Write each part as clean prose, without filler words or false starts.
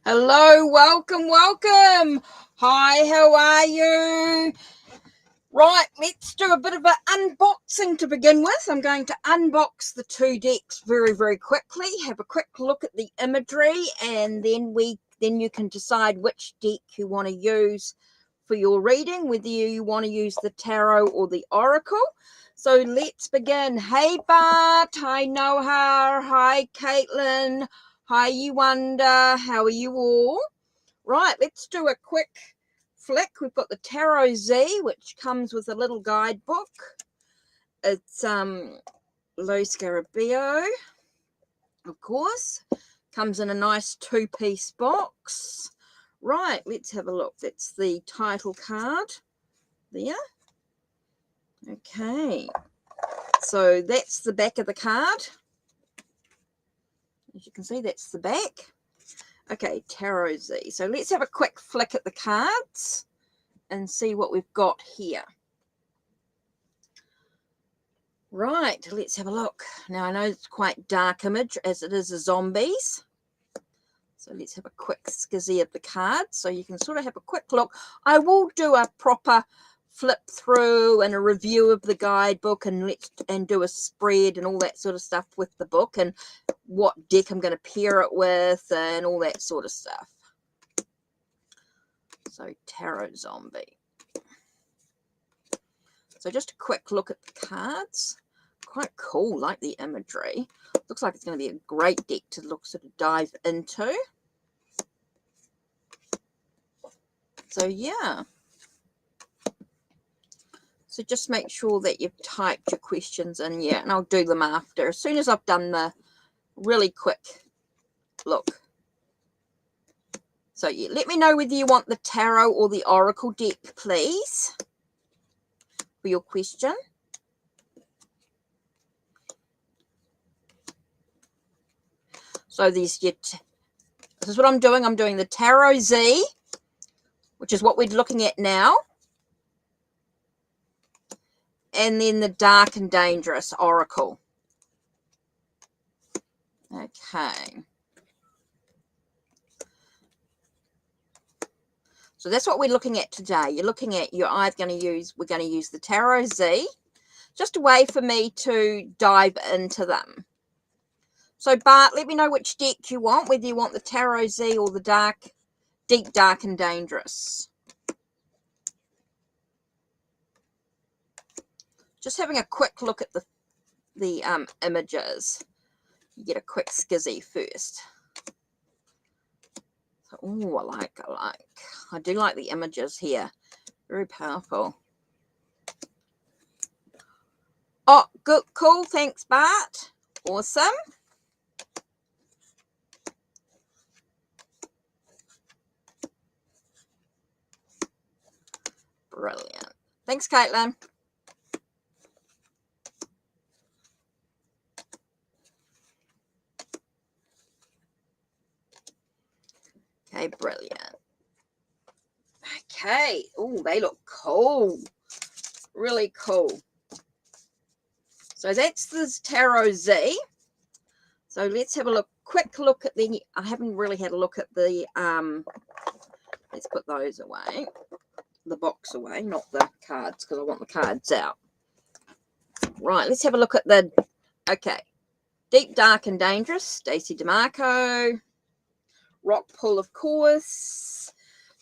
Hello, welcome. Hi, how are you? Right, let's do a bit of an unboxing to begin with. I'm going to unbox the two decks very quickly, have a quick look at the imagery, and then you can decide which deck you want to use for your reading, whether you want to use the tarot or the oracle. So let's begin. Hey Bart, hi Noha, hi Caitlin, hi Yuwanda, how are you all? Right, let's do a quick flick. We've got the Tarot Z, which comes with a little guidebook. It's Lo Scarabeo, of course. Comes in a nice two-piece box. Right, let's have a look. That's the title card there. Okay, so that's the back of the card. As you can see, that's the back. Okay, Tarot Z. So let's have a quick flick at the cards and see what we've got here. Right, let's have a look. Now, I know it's quite dark image as it is a zombies. So let's have a quick skizzy of the cards so you can sort of have a quick look. I will do a proper flip through and a review of the guidebook and do a spread and all that sort of stuff with the book and what deck I'm going to pair it with and all that sort of stuff. So Tarot Zombie. So just a quick look at the cards. Quite cool, like the imagery. Looks like it's going to be a great deck to sort of dive into. So yeah. So just make sure that you've typed your questions in, yeah, and I'll do them after. As soon as I've done the really quick look. So yeah, let me know whether you want the tarot or the oracle deck, please, for your question. So this is what I'm doing. I'm doing the Tarot Z, which is what we're looking at now. And then the Dark and Dangerous Oracle. Okay. So that's what we're looking at today. We're going to use the Tarot Z. Just a way for me to dive into them. So Bart, let me know which deck you want, whether you want the Tarot Z or the Deep, Dark and Dangerous. Just having a quick look at the images. You get a quick skizzy first. Oh, I like. I do like the images here. Very powerful. Oh, good, cool. Thanks, Bart. Awesome. Brilliant. Thanks, Caitlin. Okay, brilliant. Okay. Oh, they look cool. Really cool. So that's the Tarot Z. So let's have a quick look at I haven't really had a look at the, let's put those away. The box away, not the cards, because I want the cards out. Right, let's have a look at okay. Deep, Dark and Dangerous, Stacey DeMarco. Rock Pull, of course.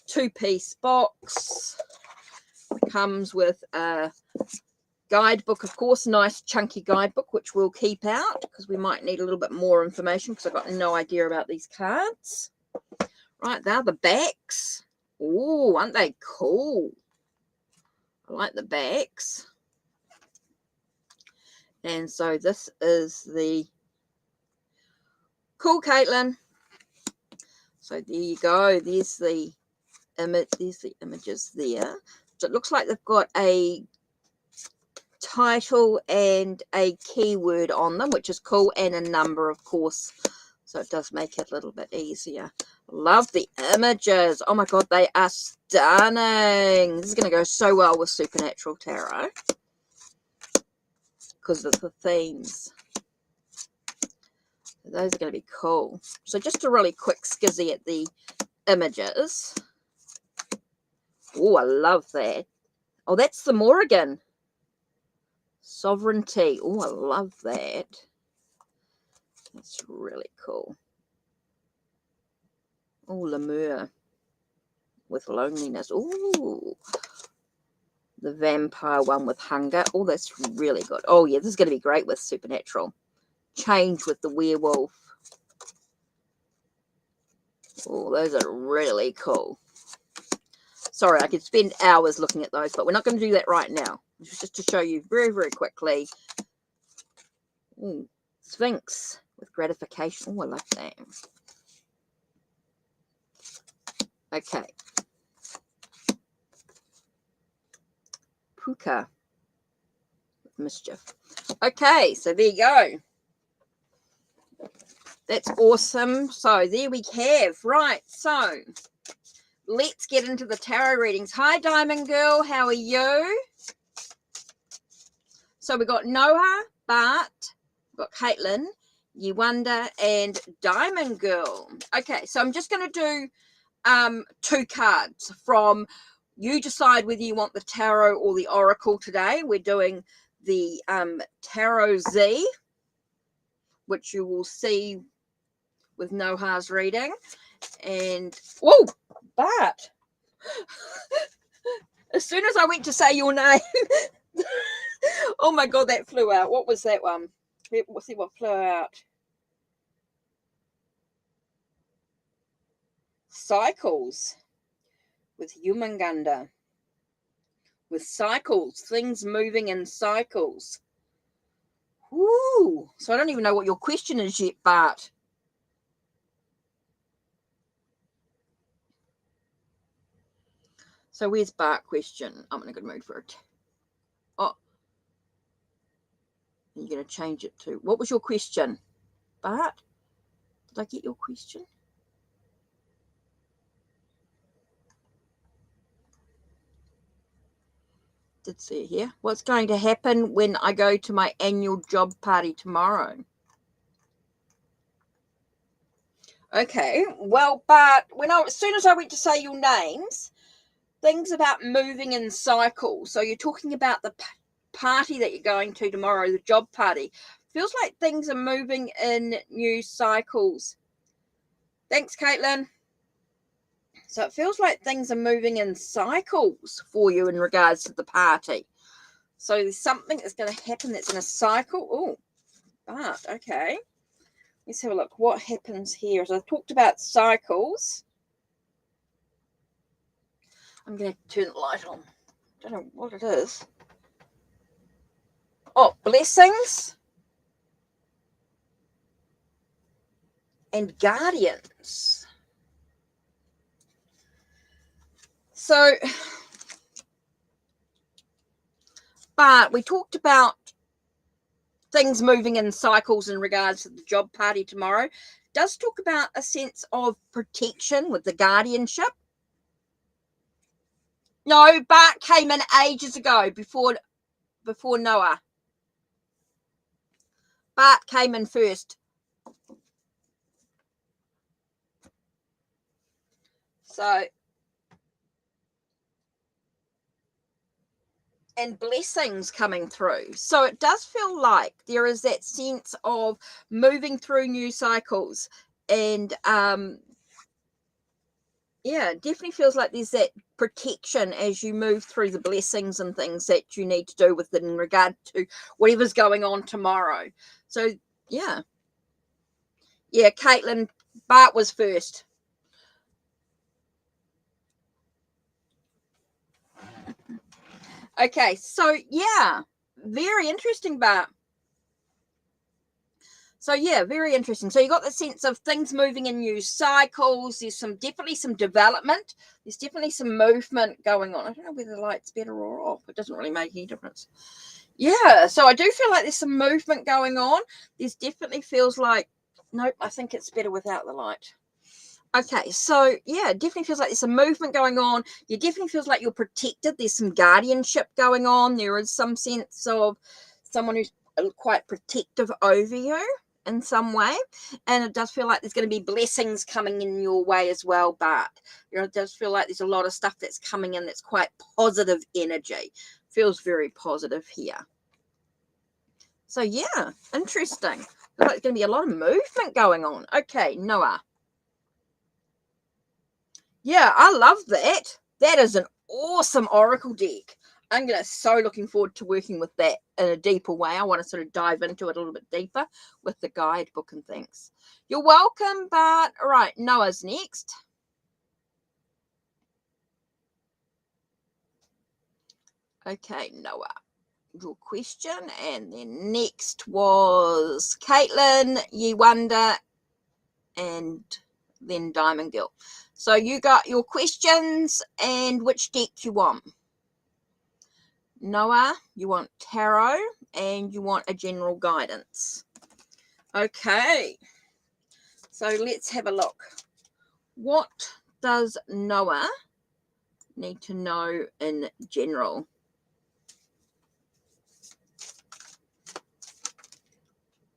Two-piece box. It comes with a guidebook, of course, nice chunky guidebook, which we'll keep out because we might need a little bit more information because I've got no idea about these cards. Right, they're the backs. Oh, aren't they cool? I like the backs. And so this is the cool, Caitlin. So there you go. There's the images there. So it looks like they've got a title and a keyword on them, which is cool, and a number, of course. So it does make it a little bit easier. Love the images. Oh my God, they are stunning. This is going to go so well with Supernatural Tarot because of the themes. Those are going to be cool. So just a really quick skizzy at the images. Oh, I love that. Oh, that's the Morrigan. Sovereignty. Oh, I love that. That's really cool. Oh, Lemur with loneliness. Oh, the vampire one with hunger. Oh, that's really good. Oh, yeah, this is going to be great with supernatural. Change with the werewolf. Oh, those are really cool. Sorry, I could spend hours looking at those, but we're not going to do that right now. Just to show you very, very quickly. Ooh, Sphinx with gratification. Oh, I love that. Okay. Puka with mischief. Okay, so there you go. That's awesome. So there we have. Right, so let's get into the tarot readings. Hi, Diamond Girl. How are you? So we got Noah, Bart, we've got Caitlin, Yewanda, and Diamond Girl. Okay, so I'm just going to do 2 cards from, you decide whether you want the tarot or the oracle today. We're doing the Tarot Z, which you will see with Noah's reading. And, whoa, Bart. As soon as I went to say your name, oh my God, that flew out. What was that one? Let's see what flew out. Cycles with Humanganda. With cycles, things moving in cycles. Ooh, so I don't even know what your question is yet, Bart. So where's Bart question? I'm in a good mood for it. Oh, you're going to change it to, what was your question, Bart? Did I get your question? Did see it here. What's going to happen when I go to my annual job party tomorrow? Okay, well, but as soon as I went to say your names, things about moving in cycles. So you're talking about the party that you're going to tomorrow, the job party. Feels like things are moving in new cycles. Thanks, Caitlin. So it feels like things are moving in cycles for you in regards to the party. So there's something that's going to happen that's in a cycle. Oh, but okay. Let's have a look. What happens here? So I've talked about cycles. I'm going to turn the light on. I don't know what it is. Oh, blessings and guardians. So, but we talked about things moving in cycles in regards to the job party tomorrow. It does talk about a sense of protection with the guardianship. No, Bart came in ages ago before Noah. Bart came in first. So, and blessings coming through. So it does feel like there is that sense of moving through new cycles. And yeah, it definitely feels like there's that protection as you move through the blessings and things that you need to do with it in regard to whatever's going on tomorrow. So yeah. Yeah, Caitlin, Bart was first. Okay, so yeah, very interesting, Bart. So yeah, very interesting. So you got the sense of things moving in new cycles. There's definitely some development. There's definitely some movement going on. I don't know whether the light's better or off. It doesn't really make any difference. Yeah, so I do feel like there's some movement going on. There's definitely feels like, nope, I think it's better without the light. Okay, so yeah, it definitely feels like there's some movement going on. It definitely feels like you're protected. There's some guardianship going on. There is some sense of someone who's quite protective over you. in some way, and it does feel like there's going to be blessings coming in your way as well, but it does feel like there's a lot of stuff that's coming in that's quite positive energy. Feels very positive here. So yeah, interesting. Looks like there's going to be a lot of movement going on. Okay, Noah. Yeah, I love that. That is an awesome oracle deck. I'm so looking forward to working with that in a deeper way. I want to sort of dive into it a little bit deeper with the guidebook and things. You're welcome, but all right, Noah's next. Okay, Noah, your question. And then next was Caitlin, Ye Wonder, and then Diamond Girl. So you got your questions and which deck you want. Noah, you want tarot and you want a general guidance. Okay, so let's have a look. What does Noah need to know in general?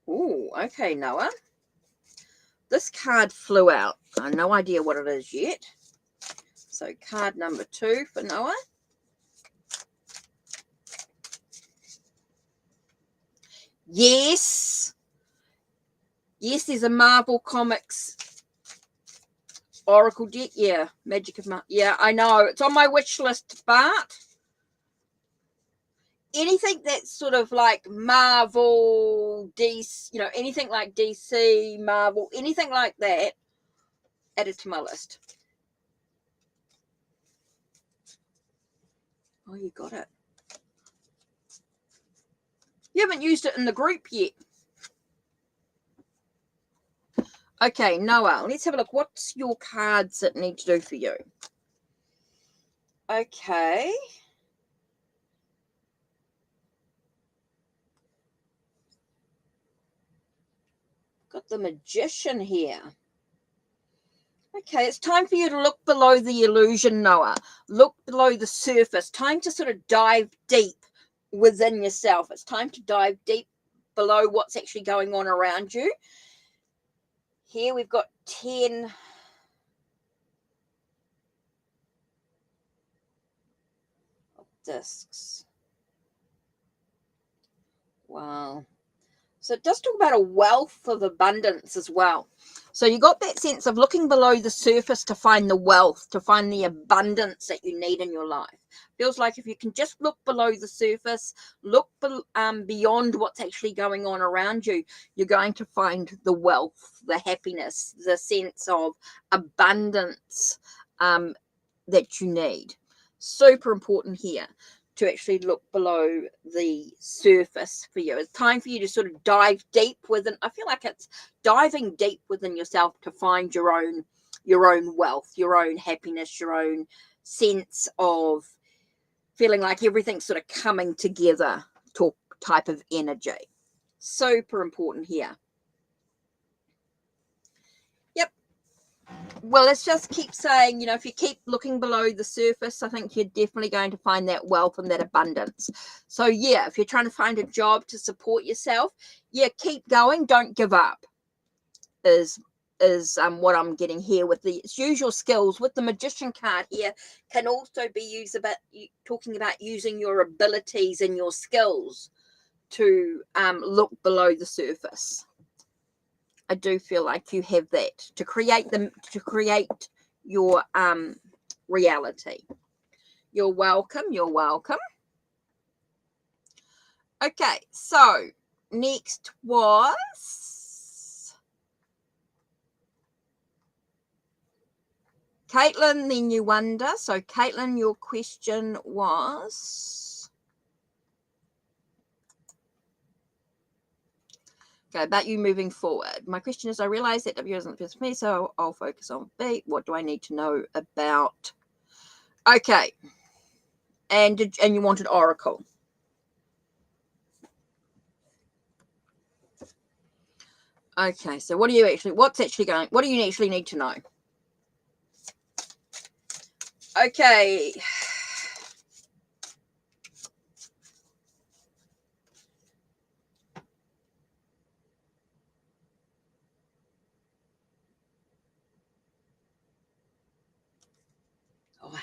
Oh, okay, Noah. This card flew out. I have no idea what it is yet. So card number 2 for Noah. Yes. Yes, there's a Marvel Comics Oracle deck. Yeah, Magic of Marvel. Yeah, I know. It's on my wish list, but anything that's sort of like Marvel, DC, anything like DC, Marvel, anything like that, added to my list. Oh, you got it. You haven't used it in the group yet. Okay, Noah, let's have a look. What's your cards that need to do for you? Okay. Got the Magician here. Okay, it's time for you to look below the illusion, Noah. Look below the surface. Time to sort of dive deep within yourself. It's time to dive deep below what's actually going on around you. Here we've got 10 discs. Wow. So it does talk about a wealth of abundance as well. So you got that sense of looking below the surface to find the wealth, to find the abundance that you need in your life. Feels like if you can just look below the surface, look beyond what's actually going on around you, you're going to find the wealth, the happiness, the sense of abundance that you need. Super important here to actually look below the surface for you. It's time for you to sort of dive deep within. I feel like it's diving deep within yourself to find your own wealth, your own happiness, your own sense of feeling like everything's sort of coming together type of energy. Super important here. Well, let's just keep saying, if you keep looking below the surface, I think you're definitely going to find that wealth and that abundance. So, yeah, if you're trying to find a job to support yourself, yeah, keep going. Don't give up is what I'm getting here with the usual skills. With the Magician card here can also be used about talking about using your abilities and your skills to look below the surface. I do feel like you have that to create your reality. You're welcome. You're welcome. Okay, so next was Caitlin, then you wonder. So Caitlin, your question was okay, about you moving forward. My question is, I realize that W isn't for me, so I'll focus on B. What do I need to know about? Okay. And you wanted Oracle. Okay, so what do you actually need to know? Okay.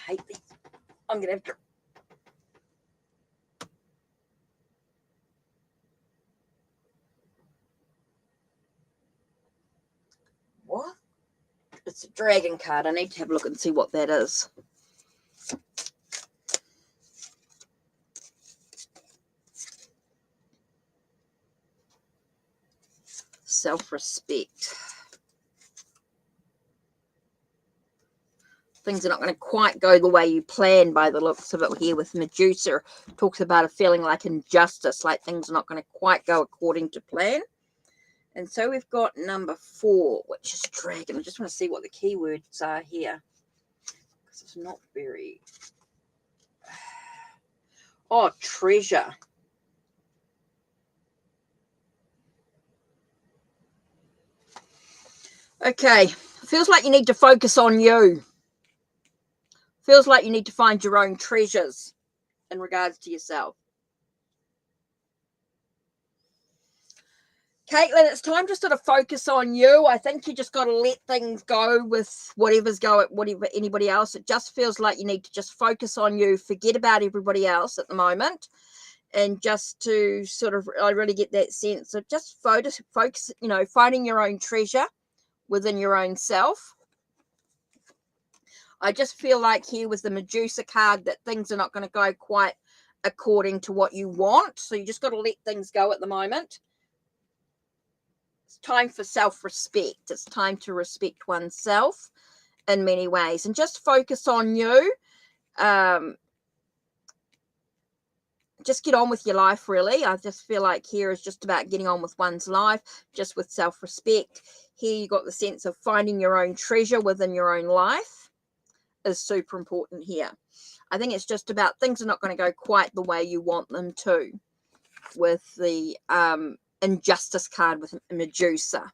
hate these. I'm going to have to... What? It's a dragon card. I need to have a look and see what that is. Self-respect. Things are not going to quite go the way you plan by the looks of it here with Medusa. Talks about a feeling like injustice, like things are not going to quite go according to plan. And so we've got number 4, which is dragon. I just want to see what the keywords are here, because it's not very... Oh, treasure. Okay. Feels like you need to focus on you. Feels like you need to find your own treasures in regards to yourself. Caitlin, it's time to sort of focus on you. I think you just got to let things go with whatever anybody else. It just feels like you need to just focus on you, forget about everybody else at the moment, and just to sort of, I really get that sense of just focus, finding your own treasure within your own self. I just feel like here with the Medusa card that things are not going to go quite according to what you want. So you just got to let things go at the moment. It's time for self-respect. It's time to respect oneself in many ways and just focus on you. Just get on with your life, really. I just feel like here is just about getting on with one's life, just with self-respect. Here you got the sense of finding your own treasure within your own life is super important here. I think it's just about things are not going to go quite the way you want them to with the injustice card with Medusa.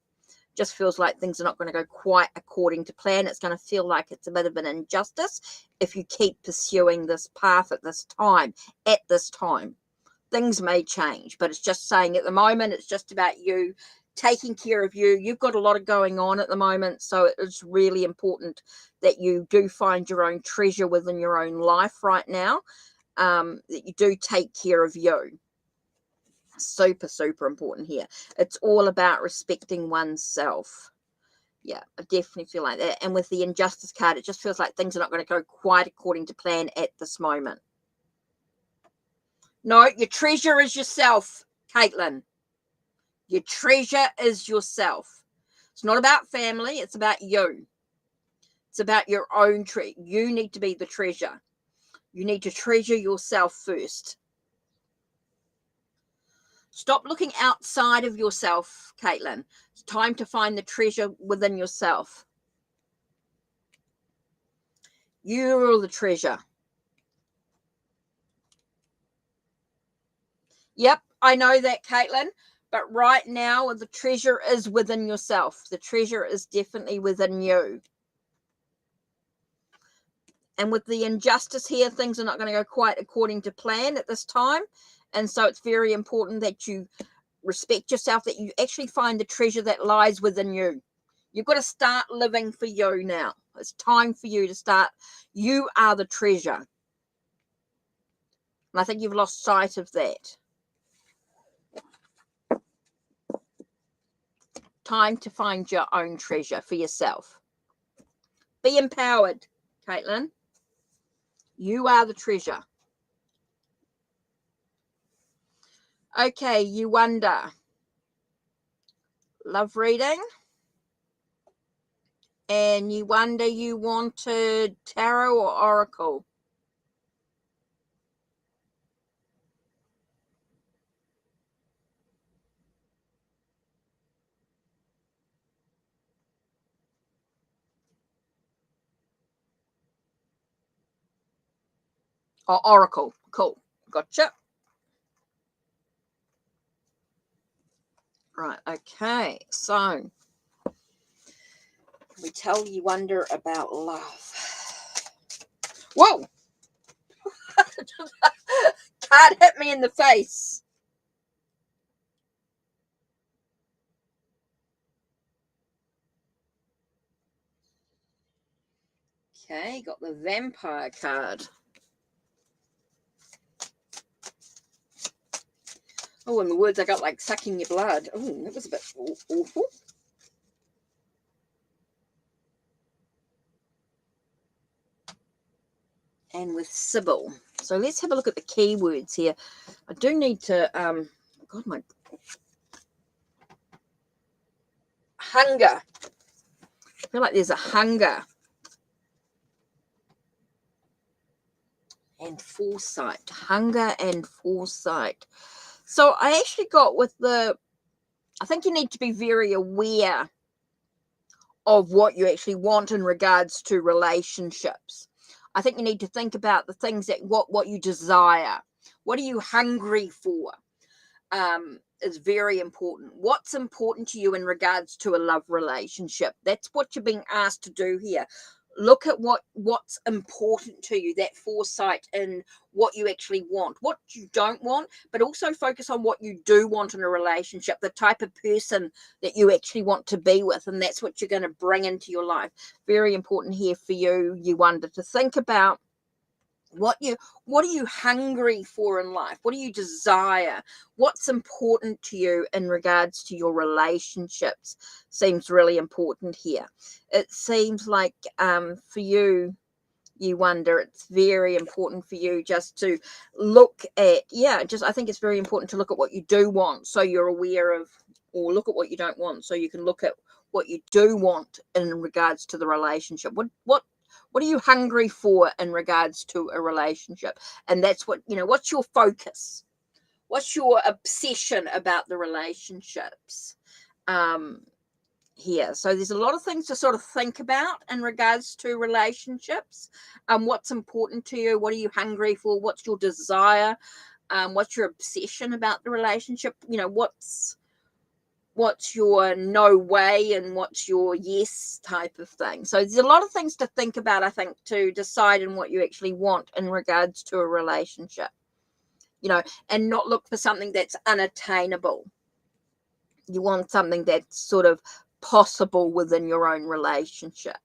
Just feels like things are not going to go quite according to plan. It's going to feel like it's a bit of an injustice if you keep pursuing this path at this time. At this time, things may change, but it's just saying at the moment, it's just about you taking care of you. You've got a lot of going on at the moment, so it's really important that you do find your own treasure within your own life right now, that you do take care of you. Super, super important here. It's all about respecting oneself. Yeah, I definitely feel like that. And with the injustice card, it just feels like things are not going to go quite according to plan at this moment. No, your treasure is yourself, Caitlin. Your treasure is yourself. It's not about family. It's about you. It's about your own treasure. You need to be the treasure. You need to treasure yourself first. Stop looking outside of yourself, Caitlin. It's time to find the treasure within yourself. You're the treasure. Yep, I know that, Caitlin. But right now, the treasure is within yourself. The treasure is definitely within you. And with the injustice here, things are not going to go quite according to plan at this time. And so it's very important that you respect yourself, that you actually find the treasure that lies within you. You've got to start living for you now. It's time for you to start. You are the treasure. And I think you've lost sight of that. Time to find your own treasure for yourself. Be empowered, Caitlin. You are the treasure. Okay, you wonder. Love reading. And you wonder, you wanted tarot or oracle? Or oracle. Cool. Gotcha. Right, okay. So, we tell you wonder about love. Whoa! Card hit me in the face. Okay, got the Vampire card. Oh, and the words I got like sucking your blood. Oh, that was a bit awful. And with Sybil. So let's have a look at the keywords here. I do need to, God, my hunger. I feel like there's a hunger. And foresight. Hunger and foresight. So I actually got with I think you need to be very aware of what you actually want in regards to relationships. I think you need to think about the things that what you desire. What are you hungry for? Is very important. What's important to you in regards to a love relationship? That's what you're being asked to do here. Look at what's important to you, that foresight in what you actually want, what you don't want, but also focus on what you do want in a relationship, the type of person that you actually want to be with, and that's what you're going to bring into your life. Very important here for you wonder, to think about what are you hungry for in life? What do you desire? What's important to you in regards to your relationships? Seems really important here. It seems like for you wonder, it's very important for you just to look at, I think it's very important to look at what you do want, so you're aware of, or look at what you don't want so you can look at what you do want in regards to the relationship. What are you hungry for in regards to a relationship? And that's what's your focus? What's your obsession about the relationships here? So there's a lot of things to sort of think about in regards to relationships. What's important to you? What are you hungry for? What's your desire? What's your obsession about the relationship? What's your no way and what's your yes type of thing. So there's a lot of things to think about, I think, to decide in what you actually want in regards to a relationship, and not look for something that's unattainable. You want something that's sort of possible within your own relationship.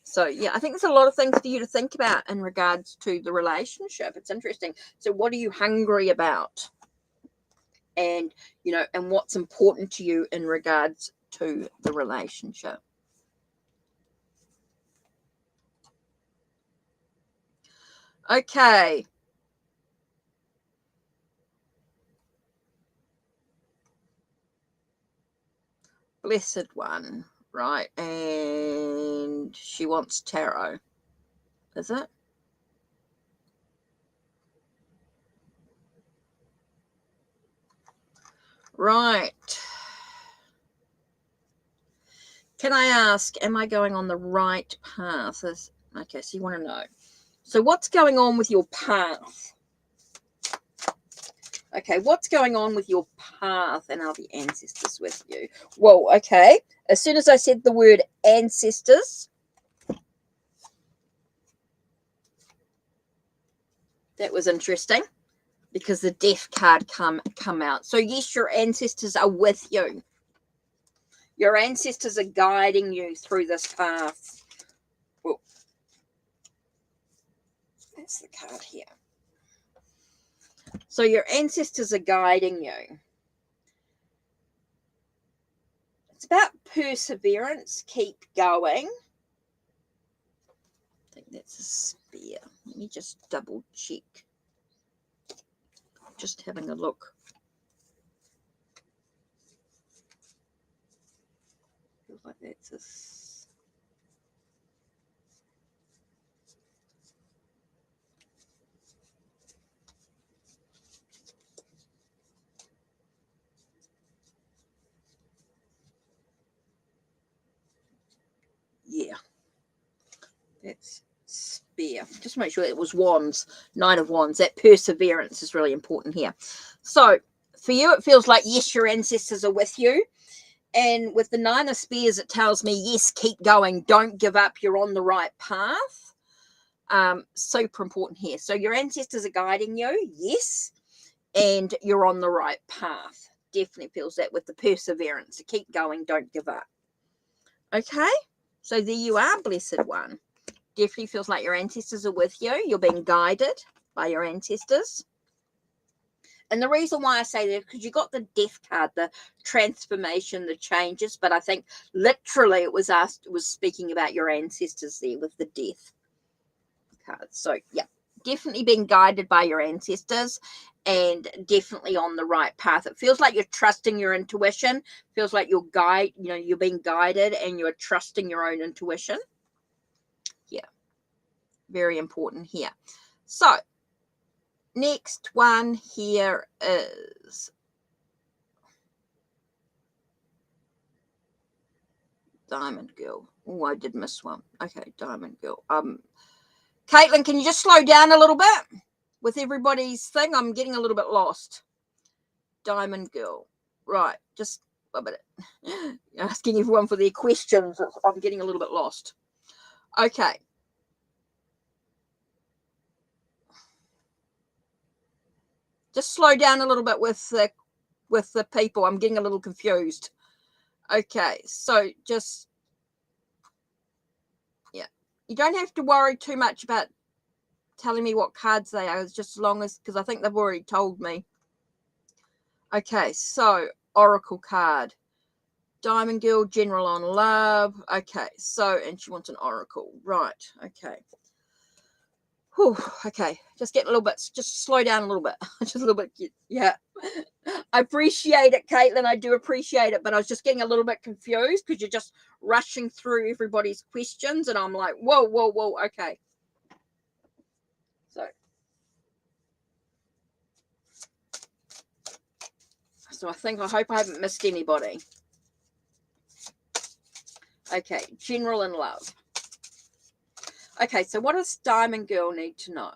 So I think there's a lot of things for you to think about in regards to the relationship. It's interesting. So what are you hungry about? And and what's important to you in regards to the relationship. Okay. Blessed one, right? And she wants tarot. Is it? Right. Can I ask, am I going on the right path? Okay, so you want to know. So what's going on with your path? Okay, what's going on with your path? And are the ancestors with you? Well, okay. As soon as I said the word ancestors, that was interesting, because the death card come out. So yes, your ancestors are with you. Your ancestors are guiding you through this path. Well, that's the card here. So your ancestors are guiding you. It's about perseverance. Keep going. I think that's a spear. Let me just double check. Just having a look. Feels like that's a... Yeah. That's spear. Just make sure it was wands. 9 of wands. That perseverance is really important here. So for you, it feels like, yes, your ancestors are with you. And with the 9 of spears, it tells me, yes, keep going. Don't give up. You're on the right path. Super important here. So your ancestors are guiding you. Yes. And you're on the right path. Definitely feels that with the perseverance. So keep going. Don't give up. Okay. So there you are, blessed one. Definitely feels like your ancestors are with you. You're being guided by your ancestors. And the reason why I say that is because you got the death card, the transformation, the changes. But I think literally it was speaking about your ancestors there with the death card. So yeah, definitely being guided by your ancestors and definitely on the right path. It feels like you're trusting your intuition. Feels like you're being guided and you're trusting your own intuition. Yeah, very important here. So next one here is Diamond Girl. Oh, I did miss one. Okay, Diamond Girl. Caitlin, can you just slow down a little bit with everybody's thing? I'm getting a little bit lost. Diamond Girl. Right, just a bit asking everyone for their questions. I'm getting a little bit lost. Okay. Just slow down a little bit with the people. I'm getting a little confused. Okay, so just yeah. You don't have to worry too much about telling me what cards they are, just as long as, because I think they've already told me. Okay, so Oracle card. Diamond Girl, General on Love. Okay, so, and she wants an Oracle. Right, okay. Whew, okay, just slow down a little bit. Just a little bit, yeah. I appreciate it, Caitlin. I do appreciate it, but I was just getting a little bit confused because you're just rushing through everybody's questions, and I'm like, whoa, whoa, whoa, okay. So I hope I haven't missed anybody. Okay, General in Love. Okay, so what does Diamond Girl need to know?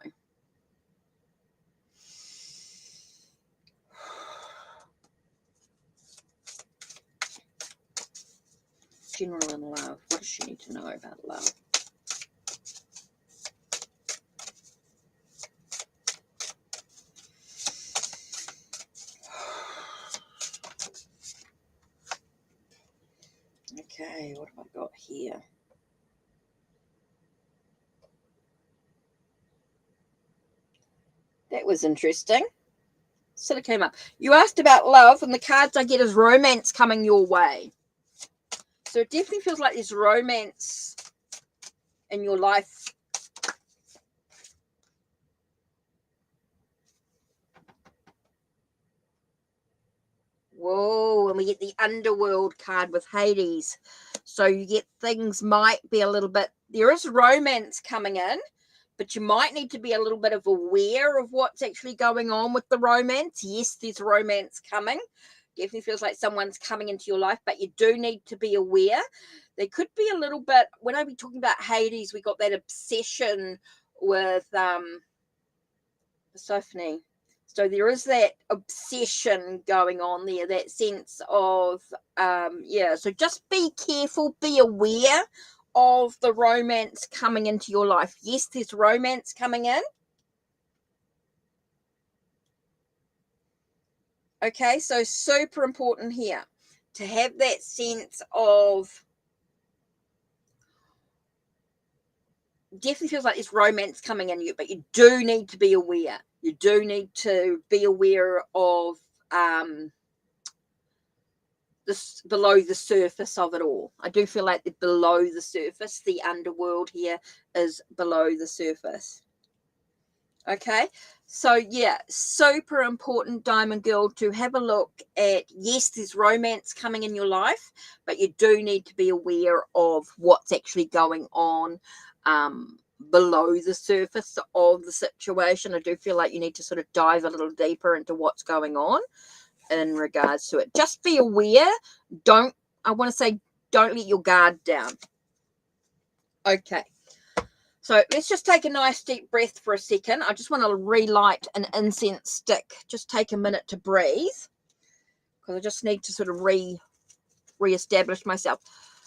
General in Love. What does she need to know about love? Okay, what have I got here? That was interesting. Sort of came up. You asked about love, and the cards I get is romance coming your way. So it definitely feels like there's romance in your life. Whoa, and we get the Underworld card with Hades. So you get things might be a little bit, there is romance coming in, but you might need to be a little bit of aware of what's actually going on with the romance. Yes, there's romance coming. Definitely feels like someone's coming into your life, but you do need to be aware. There could be a little bit, when I be talking about Hades, we got that obsession with Persephone. So there is that obsession going on there, that sense of, so just be careful, be aware of the romance coming into your life. Yes, there's romance coming in. Okay, so super important here to have that sense of, definitely feels like there's romance coming in you, but you do need to be aware. You do need to be aware of this below the surface of it all. I do feel like below the surface, the underworld here is below the surface. Okay, so yeah, super important, Diamond Girl, to have a look at, yes, there's romance coming in your life, but you do need to be aware of what's actually going on below the surface of the situation. I do feel like you need to sort of dive a little deeper into what's going on in regards to it. Just be aware. Don't let your guard down. Okay. So let's just take a nice deep breath for a second. I just want to relight an incense stick. Just take a minute to breathe because I just need to sort of re-establish myself.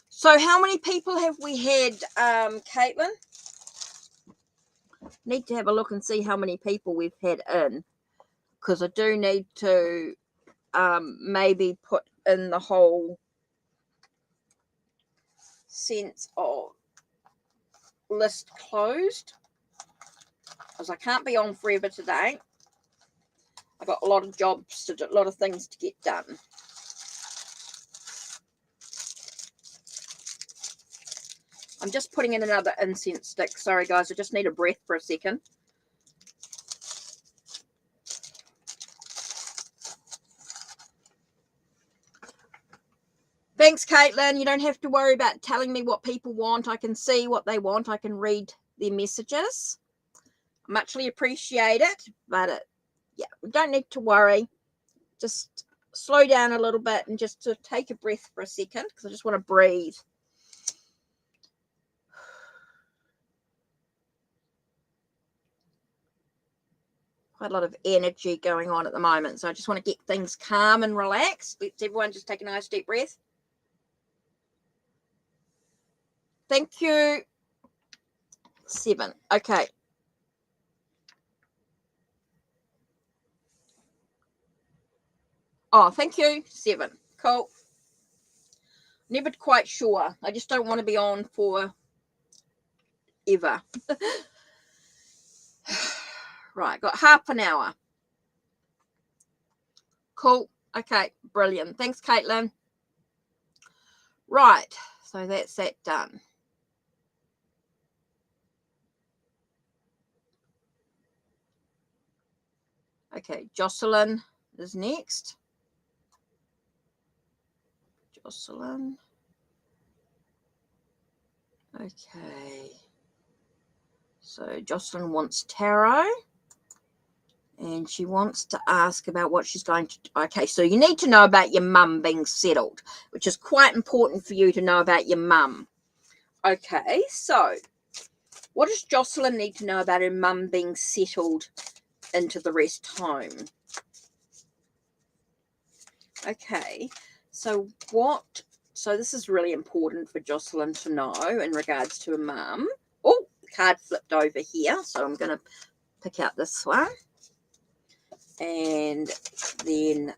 So how many people have we had, Caitlin? Need to have a look and see how many people we've had in, because I do need to maybe put in the whole sense of list closed, because I can't be on forever today. I got a lot of jobs to do, a lot of things to get done. I'm just putting in another incense stick. Sorry, guys, I just need a breath for a second. Thanks, Caitlin. You don't have to worry about telling me what people want. I can see what they want. I can read their messages. Muchly appreciate it, but yeah, we don't need to worry. Just slow down a little bit and just to take a breath for a second, because I just want to breathe. Quite a lot of energy going on at the moment, so I just want to get things calm and relaxed. Let's everyone just take a nice deep breath. Thank you. 7. Okay. Oh, thank you. 7. Cool. Never quite sure. I just don't want to be on for ever. Right, got half an hour. Cool. Okay, brilliant. Thanks, Caitlin. Right, so that's that done. Okay, Jocelyn is next. Jocelyn. Okay. So Jocelyn wants tarot. And she wants to ask about what she's going to do. Okay, so you need to know about your mum being settled, which is quite important for you to know about your mum. Okay, so what does Jocelyn need to know about her mum being settled into the rest home? Okay, so this is really important for Jocelyn to know in regards to her mum. Oh, the card flipped over here, so I'm going to pick out this one. And then,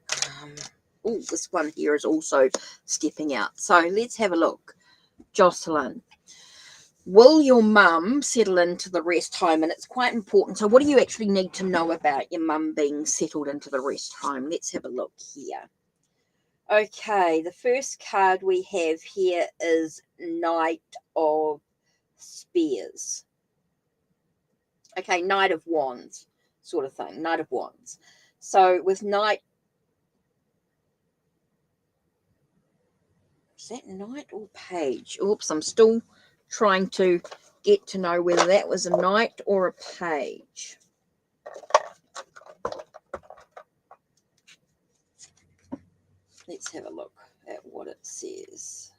this one here is also stepping out. So let's have a look. Jocelyn, will your mum settle into the rest home? And it's quite important. So what do you actually need to know about your mum being settled into the rest home? Let's have a look here. Okay, the first card we have here is Knight of Spears. Okay, Knight of Wands sort of thing. Knight of Wands. So with Knight, is that Knight or Page? Oops, I'm still trying to get to know whether that was a Knight or a Page. Let's have a look at what it says.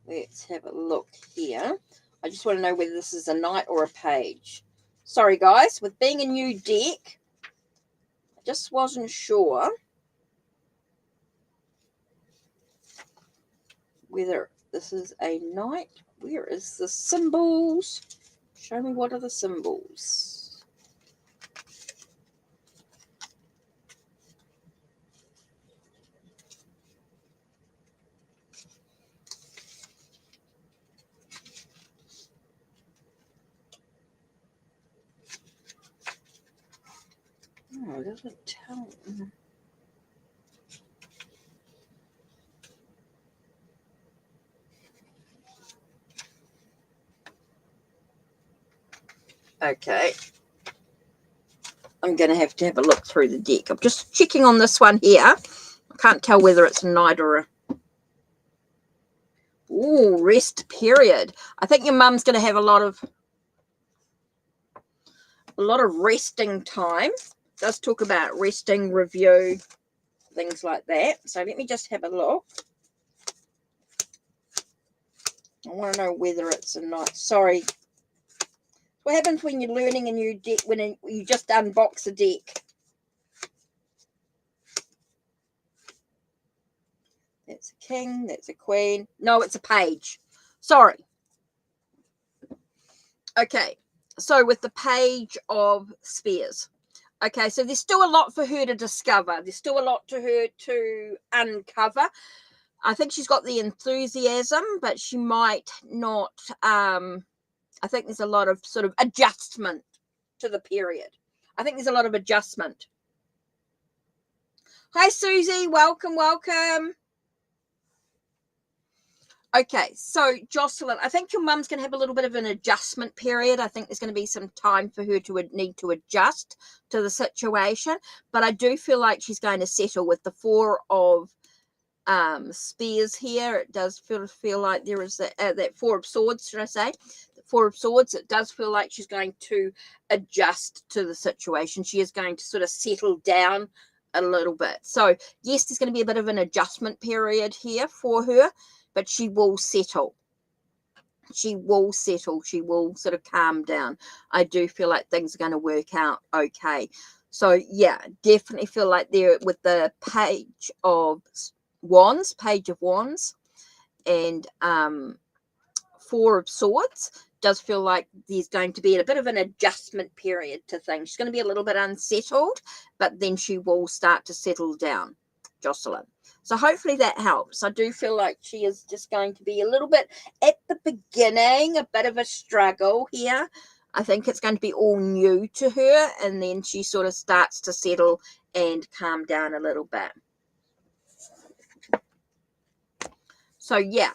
Let's have a look here. I just want to know whether this is a Knight or a Page. Sorry, guys, with being a new deck, I just wasn't sure whether this is a Knight. Where is the symbols? Show me what are the symbols. Oh, it doesn't tell me. Okay. I'm going to have a look through the deck. I'm just checking on this one here. I can't tell whether it's a Knight or a... Ooh, rest period. I think your mum's going to have a lot of resting time. It does talk about resting, review, things like that. So let me just have a look. I want to know whether it's a Knight. Sorry. What happens when you're learning a new deck, when you just unbox a deck? That's a king, that's a queen. No, it's a page. Sorry. Okay, so with the Page of Spears. Okay, so there's still a lot for her to discover. There's still a lot to her to uncover. I think she's got the enthusiasm, but she might not. I think there's a lot of sort of adjustment to the period. I think there's a lot of adjustment. Hi, Susie. Welcome, welcome. Okay, so Jocelyn, I think your mum's going to have a little bit of an adjustment period. I think there's going to be some time for her to need to adjust to the situation, but I do feel like she's going to settle with the Four of Spears here. It does feel like there is that Four of Swords, should I say? The Four of Swords. It does feel like she's going to adjust to the situation. She is going to sort of settle down a little bit. So yes, there's going to be a bit of an adjustment period here for her, but she will settle. She will settle. She will sort of calm down. I do feel like things are going to work out okay. So yeah, definitely feel like there with the Page of Wands, and Four of Swords, does feel like there's going to be a bit of an adjustment period to things. She's going to be a little bit unsettled, but then she will start to settle down, Jocelyn. So hopefully that helps. I do feel like she is just going to be a little bit at the beginning, a bit of a struggle here. I think it's going to be all new to her, and then she sort of starts to settle and calm down a little bit. So yeah,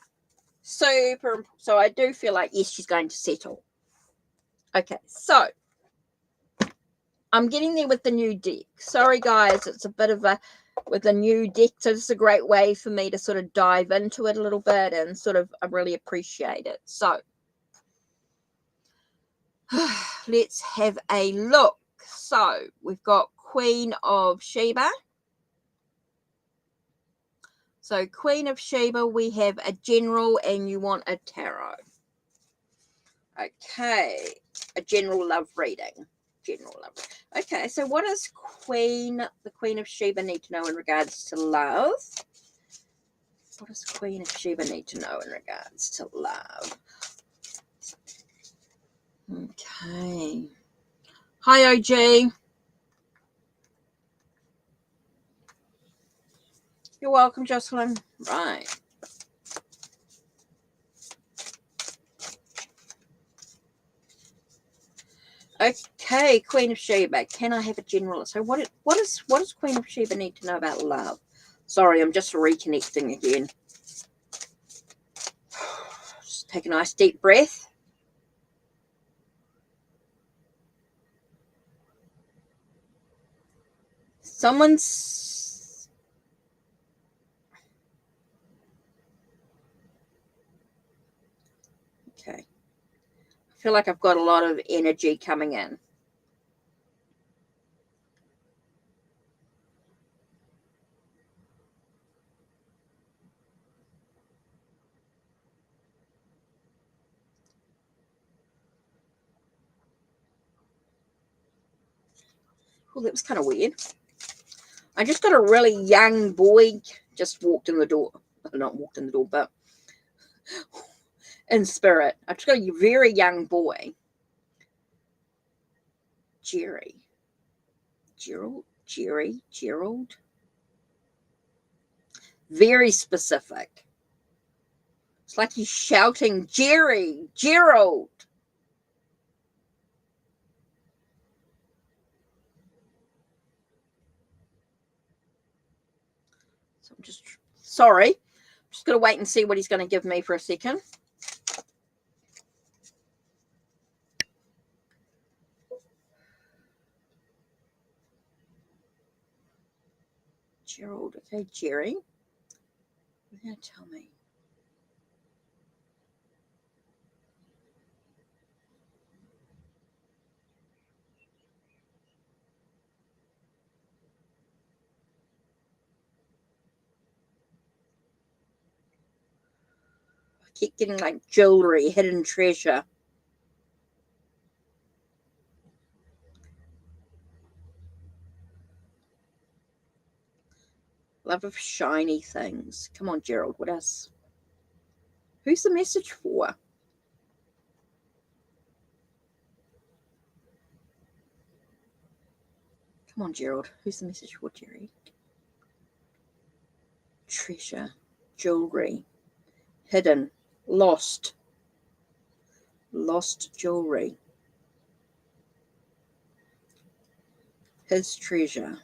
super. So I do feel like, yes, she's going to settle. Okay, so I'm getting there with the new deck. Sorry, guys, it's a bit of a with a new deck, so this is a great way for me to sort of dive into it a little bit and sort of I really appreciate it. So let's have a look. So we've got Queen of Sheba. So Queen of Sheba, we have a general and you want a tarot. Okay, a general love reading. General love. Okay, so what does the Queen of Sheba need to know in regards to love? What does Queen of Sheba need to know in regards to love? Okay. Hi, OG. You're welcome, Jocelyn. Right. Okay, Queen of Sheba. Can I have a general? So what does Queen of Sheba need to know about love? Sorry, I'm just reconnecting again. Just take a nice deep breath. Someone's okay. I feel like I've got a lot of energy coming in. Oh, that was kind of weird. I just got a really young boy just walked in the door. Not walked in the door, but in spirit. I just got a very young boy. Gerald. Very specific. It's like he's shouting, Gerald. So I'm just sorry. I'm just going to wait and see what he's going to give me for a second. Gerald. Okay, Jerry. What's he going to tell me? I keep getting like jewelry, hidden treasure. Love of shiny things. Come on, Gerald. What else? Who's the message for? Come on, Gerald. Who's the message for, Jerry? Treasure. jewelry. Hidden. Lost jewelry. His treasure.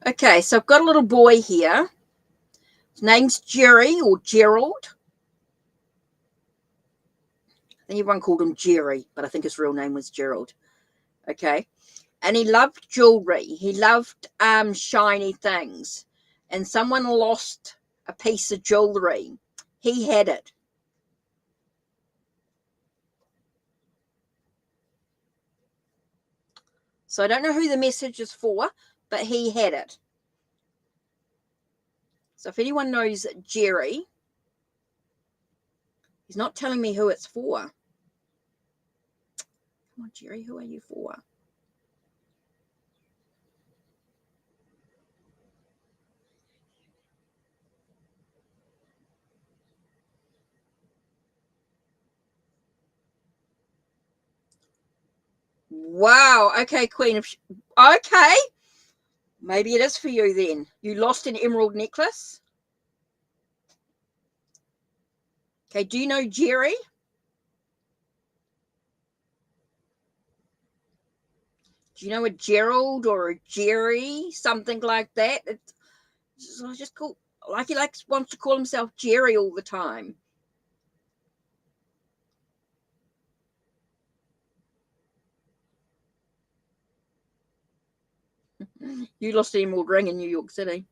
Okay, so I've got a little boy here. His name's Jerry or Gerald. I think everyone called him Jerry, but I think his real name was Gerald. Okay. And he loved jewelry. He loved shiny things. And someone lost a piece of jewelry. He had it. So I don't know who the message is for, but he had it. So if anyone knows Jerry, he's not telling me who it's for. Come on, Jerry, who are you for? Wow. Okay, Queen of... Okay. Maybe it is for you then. You lost an emerald necklace. Okay, do you know Jerry? Do you know a Gerald or a Jerry? Something like that. It's just cool. Like he wants to call himself Jerry all the time. You lost the emerald ring in New York City.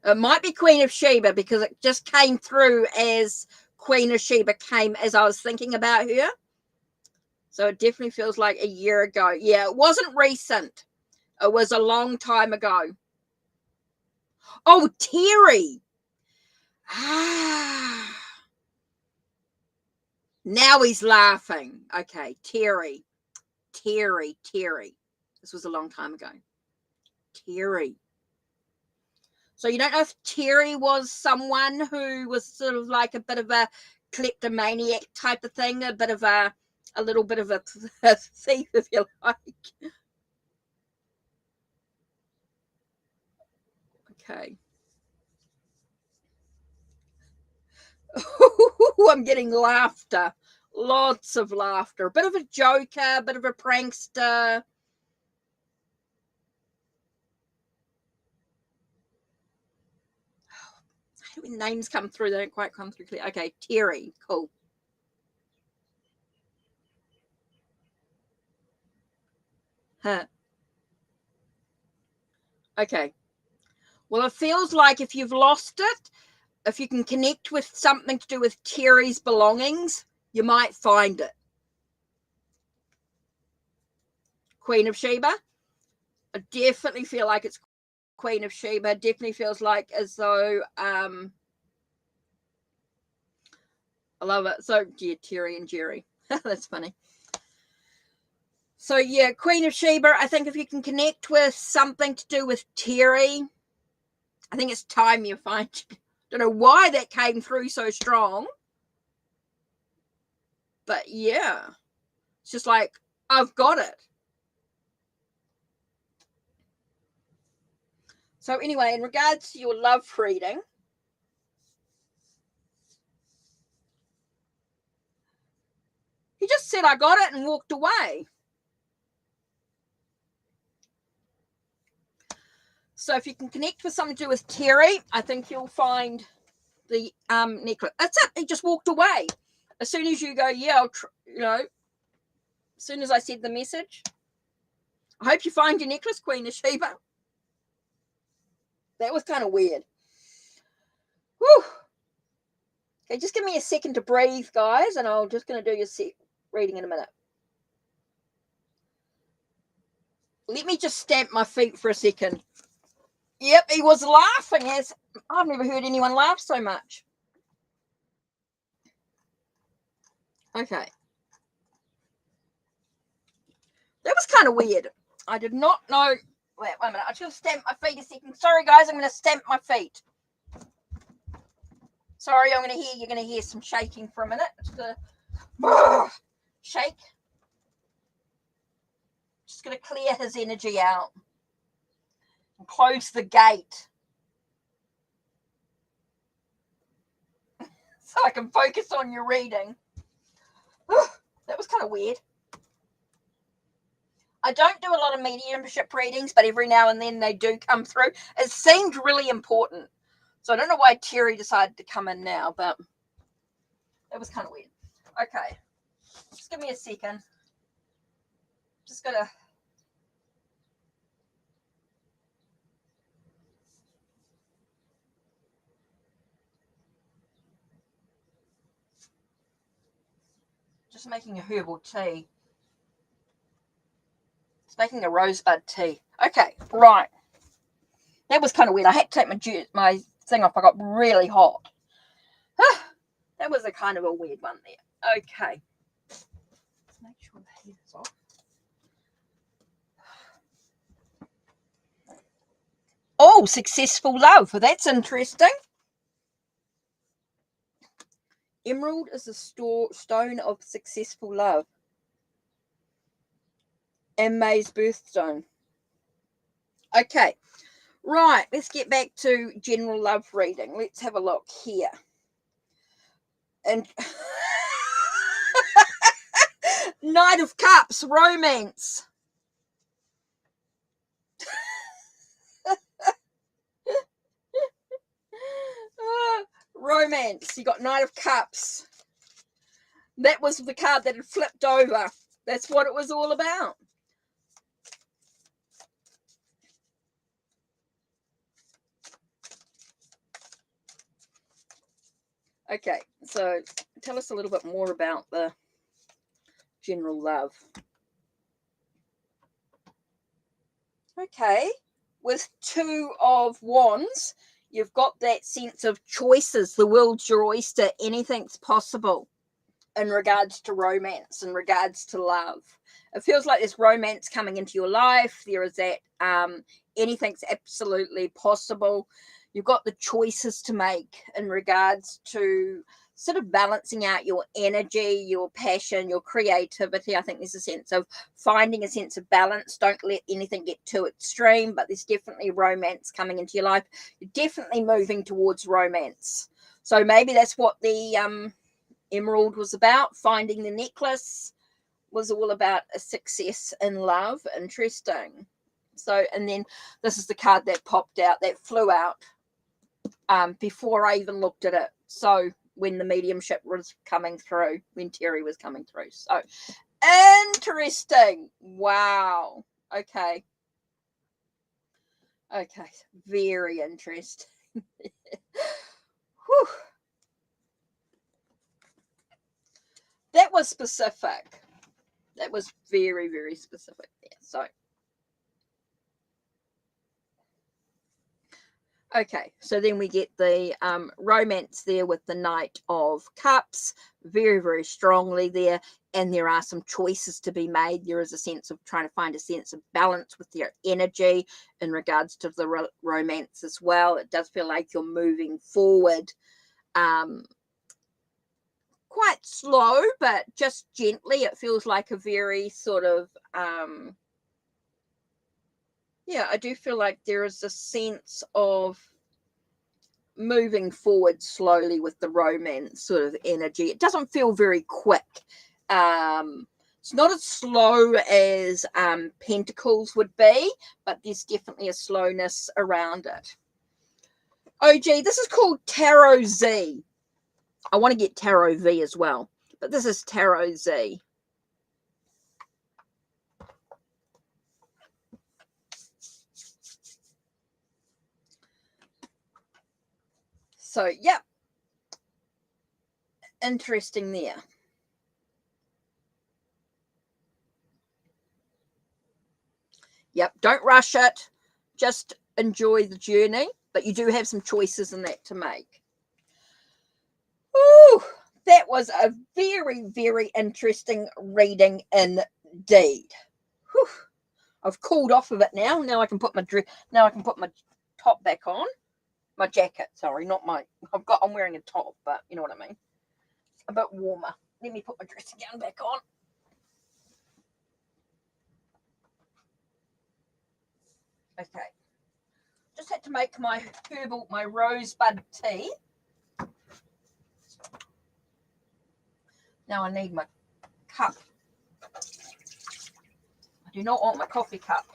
It might be Queen of Sheba because it just came through as Queen of Sheba came as I was thinking about her. So it definitely feels like a year ago. Yeah, it wasn't recent. It was a long time ago. Oh, Terry. Ah. Now he's laughing. Okay, Terry. This was a long time ago. Terry. So you don't know if Terry was someone who was sort of like a bit of a kleptomaniac type of thing, a little bit of a thief, if you like. Okay. I'm getting laughter. Lots of laughter. A bit of a joker, a bit of a prankster. When names come through, they don't quite come through clear. Okay, Terry. Cool. Huh. Okay. Well, it feels like if you've lost it, if you can connect with something to do with Terry's belongings, you might find it. Queen of Sheba. I definitely feel like it's Queen of Sheba. Definitely feels like as though I love it. So yeah, Terry and Jerry. That's funny. So yeah, Queen of Sheba. I think if you can connect with something to do with Terry, I think it's time you find. Don't know why that came through so strong, but yeah, it's just like I've got it. So anyway, in regards to your love reading, he just said I got it and walked away. So if you can connect with something to do with Terry, I think you'll find the necklace. That's it. He just walked away. As soon as you go, yeah, as soon as I said the message, I hope you find your necklace, Queen of Sheba. That was kind of weird. Whew. Okay, just give me a second to breathe, guys, and I'm just going to do your reading in a minute. Let me just stamp my feet for a second. Yep, he was laughing. I've never heard anyone laugh so much. Okay. That was kind of weird. I did not know. Wait a minute. I should have stamped my feet a second. Sorry, guys. I'm going to stamp my feet. Sorry, you're going to hear some shaking for a minute. Shake. Just going to clear his energy out. And close the gate. So I can focus on your reading. That was kind of weird. I don't do a lot of mediumship readings, but every now and then they do come through. It seemed really important. So I don't know why Terry decided to come in now, but it was kind of weird. Okay. Just give me a second. Just gotta... Just making a herbal tea. It's making a rosebud tea. Okay, right. That was kind of weird. I had to take my thing off. I got really hot. That was a kind of a weird one there. Okay. Let's make sure the heat is off. Oh, successful love. Well, that's interesting. Emerald is a stone of successful love. And May's birthstone. Okay. Right. Let's get back to general love reading. Let's have a look here. And Knight of Cups, romance. Romance. You got Knight of Cups. That was the card that had flipped over. That's what it was all about. Okay, so tell us a little bit more about the general love. Okay, with Two of Wands, you've got that sense of choices. The world's your oyster. Anything's possible in regards to romance, in regards to love. It feels like there's romance coming into your life. There is that anything's absolutely possible. You've got the choices to make in regards to sort of balancing out your energy, your passion, your creativity. I think there's a sense of finding a sense of balance. Don't let anything get too extreme, but there's definitely romance coming into your life. You're definitely moving towards romance. So maybe that's what the Emerald was about. Finding the necklace was all about a success in love. Interesting. So, and then this is the card that popped out, that flew out before I even looked at it. So when the mediumship was coming through, when Terry was coming through. So interesting. Wow. Okay. Okay. Very interesting. Whew. That was specific. That was very, very specific there. So, okay, so then we get the romance there with the Knight of Cups, very, very strongly there. And there are some choices to be made. There is a sense of trying to find a sense of balance with your energy in regards to the romance as well. It does feel like you're moving forward quite slow, but just gently. It feels like a very sort of yeah, I do feel like there is a sense of moving forward slowly with the romance sort of energy. It doesn't feel very quick. It's not as slow as Pentacles would be, but there's definitely a slowness around it. Oh, gee, this is called Tarot Z. I want to get Tarot V as well, but this is Tarot Z. So, yep. Interesting there. Yep, don't rush it. Just enjoy the journey, but you do have some choices in that to make. Ooh, that was a very, very interesting reading indeed. Whew. I've cooled off of it now. Now I can put my top back on. My jacket, sorry, not my. I'm wearing a top, but you know what I mean. A bit warmer. let me put my dressing gown back on. Okay. Just had to make my rosebud tea. Now I need my cup. I do not want my coffee cup.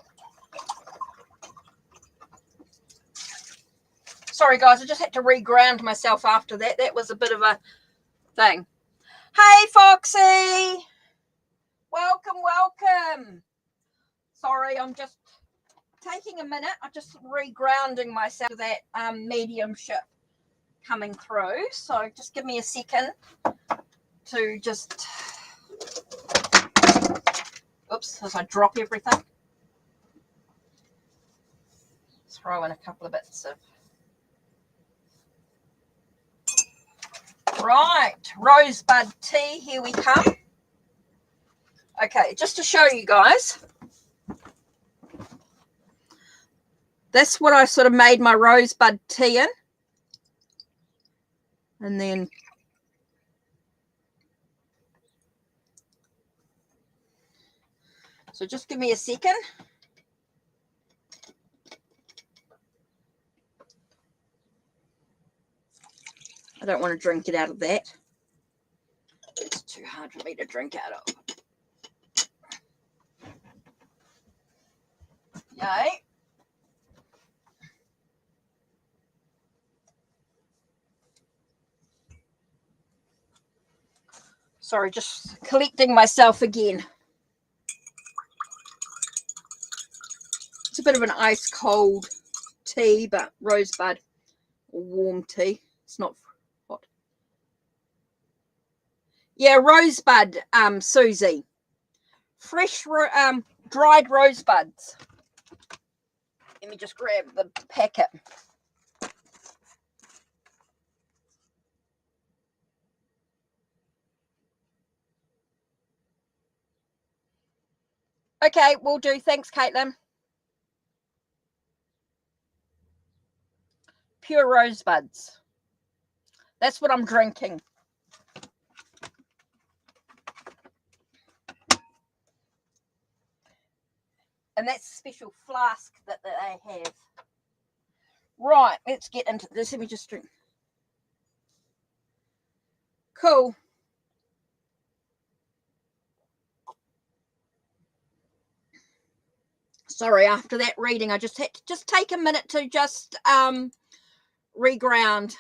Sorry, guys, I just had to reground myself after that. That was a bit of a thing. Hey, Foxy. Welcome, welcome. Sorry, I'm just taking a minute. I'm just regrounding myself to that mediumship coming through. So just give me a second to just... Oops, as I drop everything. Throw in a couple of bits of... Right, rosebud tea, here we come. Okay, just to show you guys, that's what I sort of made my rosebud tea in. And then so just give me a second. I don't want to drink it out of that. It's too hard for me to drink out of. Yay. Sorry, just collecting myself again. It's a bit of an ice cold tea, but rosebud or warm tea. It's not hot. Yeah, rosebud, Susie. Fresh, dried rosebuds. Let me just grab the packet. Okay, will do. Thanks, Caitlin. Pure rosebuds. That's what I'm drinking. And that's a special flask that they have. Right, let's get into this. Let me just drink. Cool. Sorry, after that reading, I just had to just take a minute to just reground.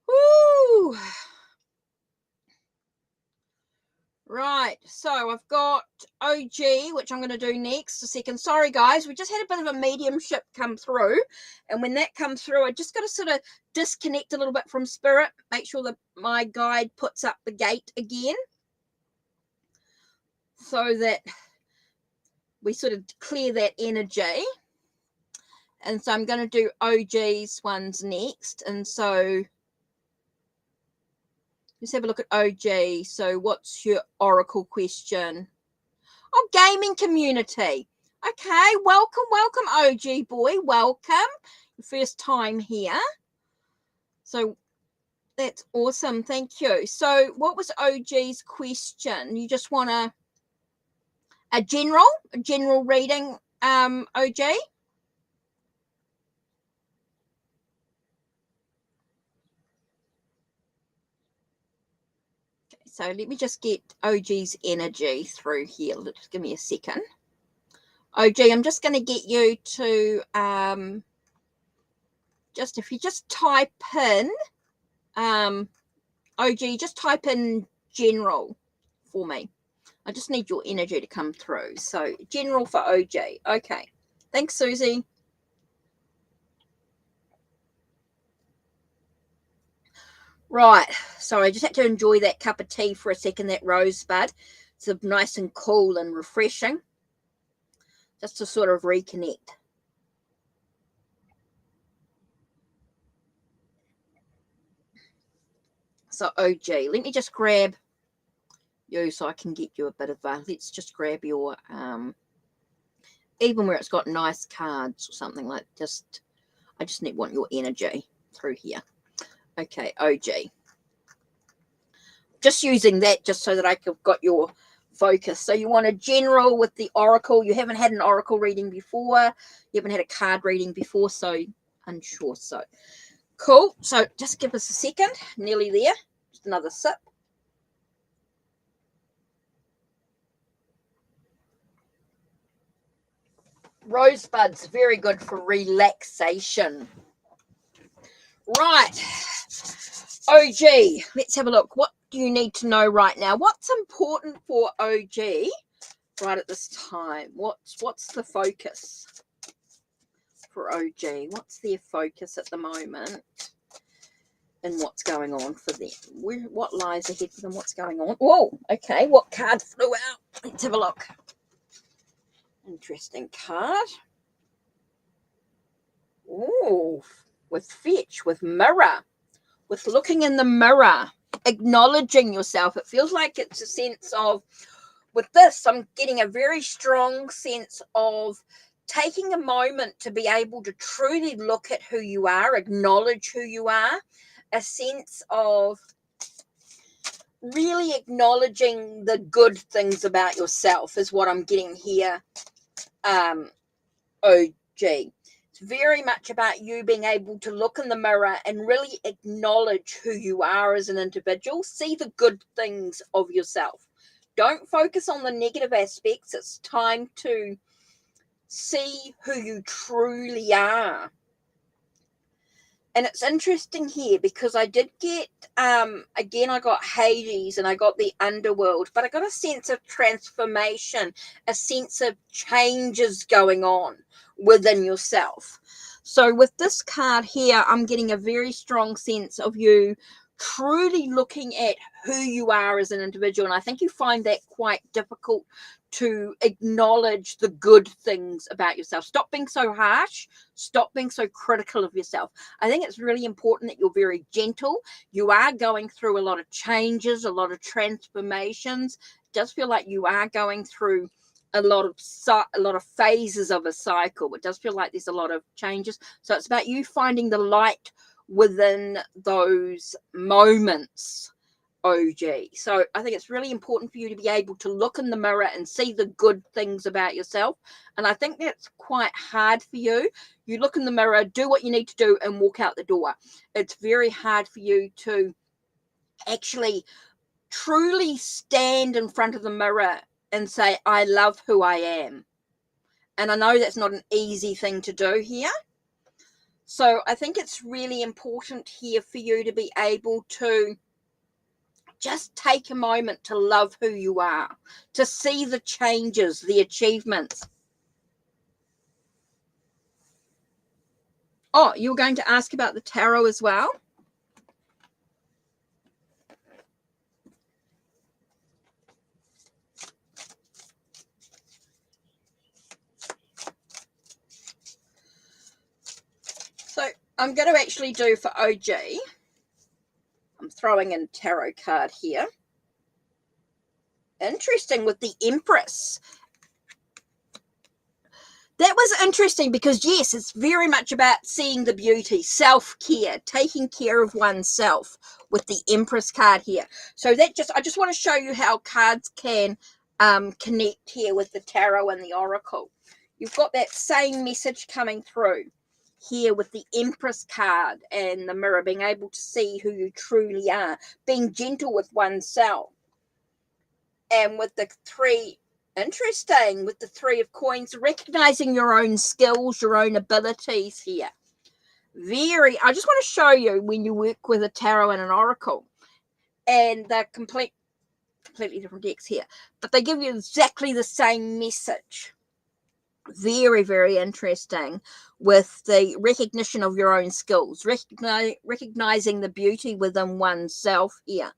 Woo! Right, so I've got OG, which I'm going to do next. A second. Sorry, guys, we just had a bit of a mediumship come through. And when that comes through, I just got to sort of disconnect a little bit from spirit, make sure that my guide puts up the gate again so that we sort of clear that energy. And so I'm going to do OG's ones next. And so let's have a look at OG. So what's your oracle question? Oh, gaming community. Okay, welcome, OG boy. Welcome. First time here. So that's awesome. Thank you. So what was OG's question? You just want a general reading, OG? So let me just get OG's energy through here. Just give me a second. OG, I'm just going to get you to just if you just type in OG, just type in general for me. I just need your energy to come through. So general for OG. Okay. Thanks, Susie. Right, sorry, I just had to enjoy that cup of tea for a second, that rosebud. It's nice and cool and refreshing, just to sort of reconnect. So OG, let me just grab you so I can get you a bit of a, let's just grab your, even where it's got nice cards or something like just, I just want your energy through here. Okay, OG. just using that just so that I could got your focus. So you want a general with the oracle. You haven't had an oracle reading before. You haven't had a card reading before, so unsure. So cool. So just give us a second. Nearly there. Just another sip. Rosebuds, very good for relaxation. Right. OG, let's have a look. What do you need to know right now? What's important for OG right at this time? What's the focus for OG? What's their focus at the moment? And what's going on for them? What lies ahead for them? What's going on? Whoa, okay. What card flew out? Let's have a look. Interesting card. Ooh, with fetch, with mirror, with looking in the mirror, acknowledging yourself. It feels like it's a sense of, with this, I'm getting a very strong sense of taking a moment to be able to truly look at who you are, acknowledge who you are, a sense of really acknowledging the good things about yourself is what I'm getting here, OG. It's very much about you being able to look in the mirror and really acknowledge who you are as an individual. See the good things of yourself. Don't focus on the negative aspects. It's time to see who you truly are. And it's interesting here because I did get, again, I got Hades and I got the underworld, but I got a sense of transformation, a sense of changes going on within yourself. So with this card here, I'm getting a very strong sense of you truly looking at who you are as an individual. And I think you find that quite difficult to acknowledge the good things about yourself. Stop being so harsh. Stop being so critical of yourself. I think it's really important that you're very gentle. You are going through a lot of changes, a lot of transformations. It does feel like you are going through a lot of phases of a cycle. It does feel like there's a lot of changes. So it's about you finding the light within those moments, OG. So I think it's really important for you to be able to look in the mirror and see the good things about yourself. And I think that's quite hard for you. You look in the mirror, do what you need to do, and walk out the door. It's very hard for you to actually truly stand in front of the mirror and say, I love who I am. And I know that's not an easy thing to do here. So I think it's really important here for you to be able to just take a moment to love who you are, to see the changes, the achievements. Oh, you were going to ask about the tarot as well? So I'm going to actually do for OG. I'm throwing in tarot card here. Interesting with the Empress. That was interesting because, yes, it's very much about seeing the beauty, self-care, taking care of oneself with the Empress card here. So I just want to show you how cards can connect here with the tarot and the oracle. You've got that same message coming through here with the Empress card and the mirror, being able to see who you truly are, being gentle with oneself. And with the three, interesting, with the Three of Coins, recognizing your own skills, your own abilities here. I just want to show you when you work with a tarot and an oracle, and they're completely different decks here, but they give you exactly the same message. Very, very interesting with the recognition of your own skills, recognizing the beauty within oneself here.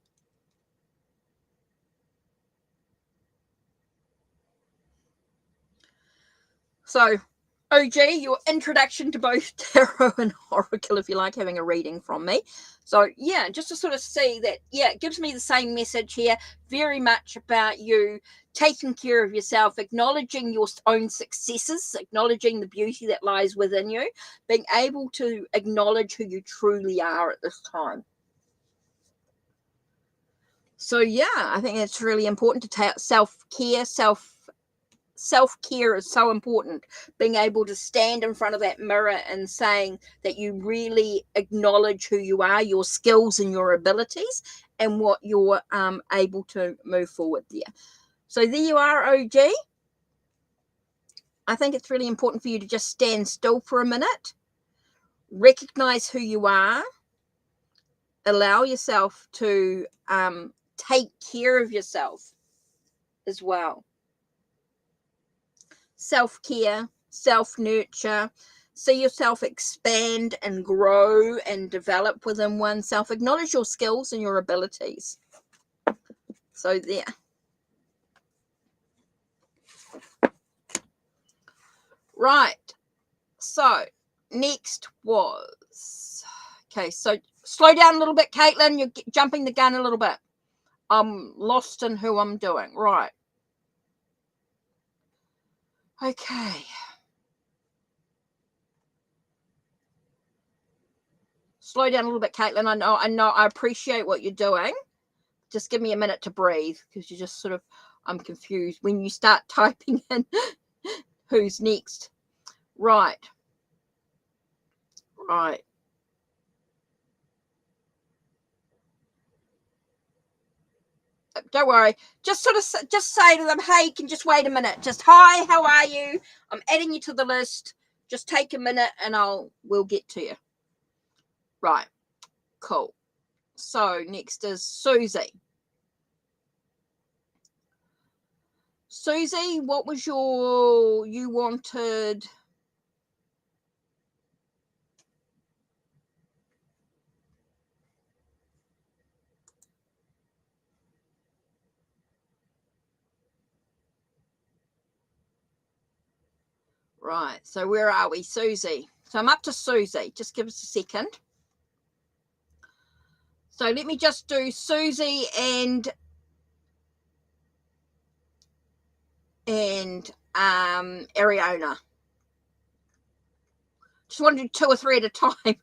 So, OG, your introduction to both tarot and oracle, if you like having a reading from me. So, yeah, just to sort of see that, yeah, it gives me the same message here, very much about you taking care of yourself, acknowledging your own successes, acknowledging the beauty that lies within you, being able to acknowledge who you truly are at this time. So yeah, I think it's really important to take self-care. Self-care is so important. Being able to stand in front of that mirror and saying that you really acknowledge who you are, your skills and your abilities, and what you're able to move forward there. So there you are, OG. I think it's really important for you to just stand still for a minute, recognize who you are, allow yourself to take care of yourself as well. Self-care, self-nurture, see yourself expand and grow and develop within oneself. Acknowledge your skills and your abilities. So there. Right. So next was, okay, so slow down a little bit, Caitlin. You're jumping the gun a little bit. I'm lost in who I'm doing. Right. Okay. Slow down a little bit, Caitlin. I know, I appreciate what you're doing. Just give me a minute to breathe, because you just sort of, I'm confused when you start typing in who's next. Right. Right. Don't worry. Just sort of just say to them, hey, you can just wait a minute. Just, hi, how are you? I'm adding you to the list. Just take a minute and we'll get to you. Right. Cool. So next is Susie. Susie, what was you wanted? Right. So where are we? Susie. So I'm up to Susie. Just give us a second. So let me just do Susie and Ariana. Just want to do 2 or 3 at a time.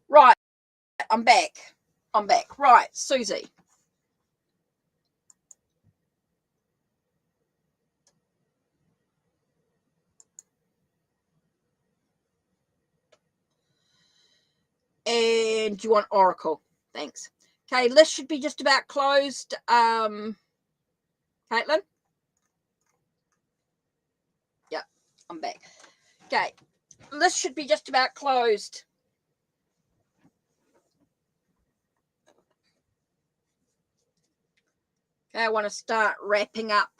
Right. I'm back. Right. Susie. And you want Oracle. Thanks. Okay, list should be just about closed. Caitlin? Yep, I'm back. Okay, list should be just about closed. Okay, I want to start wrapping up.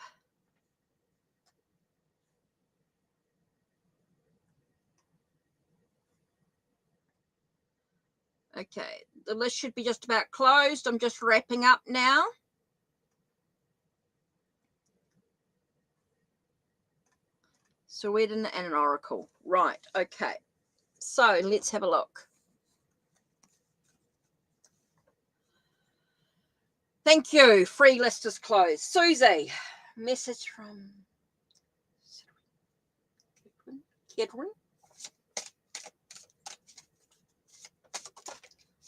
Okay, the list should be just about closed. I'm just wrapping up now. Sweden and an Oracle. Right, okay. So let's have a look. Thank you. Free list is closed. Susie, message from Kedwin.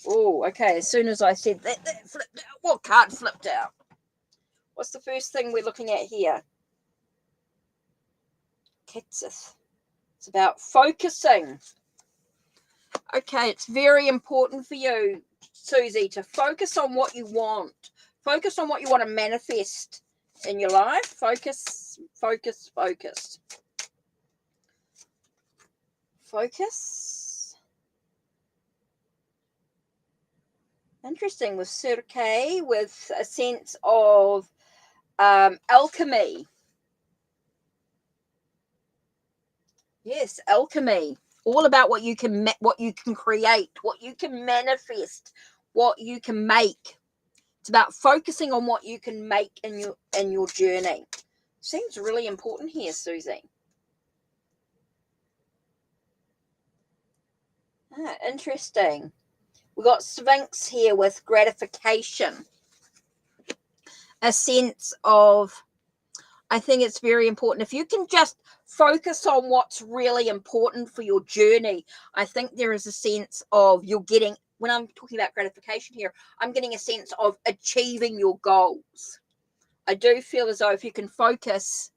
Oh, okay. As soon as I said that, that flipped out. What card flipped out? What's the first thing we're looking at here? Kitsith. It's about focusing. Okay, it's very important for you, Susie, to focus on what you want. Focus on what you want to manifest in your life. Focus, focus, focus. Focus. Interesting with Cirque, with a sense of alchemy. Yes, alchemy. All about what you can create, what you can manifest, what you can make. It's about focusing on what you can make in your journey. Seems really important here, Susie. Interesting. We've got Sphinx here with gratification. A sense of, I think it's very important. If you can just focus on what's really important for your journey, I think there is a sense of you're getting, when I'm talking about gratification here, I'm getting a sense of achieving your goals. I do feel as though if you can focus.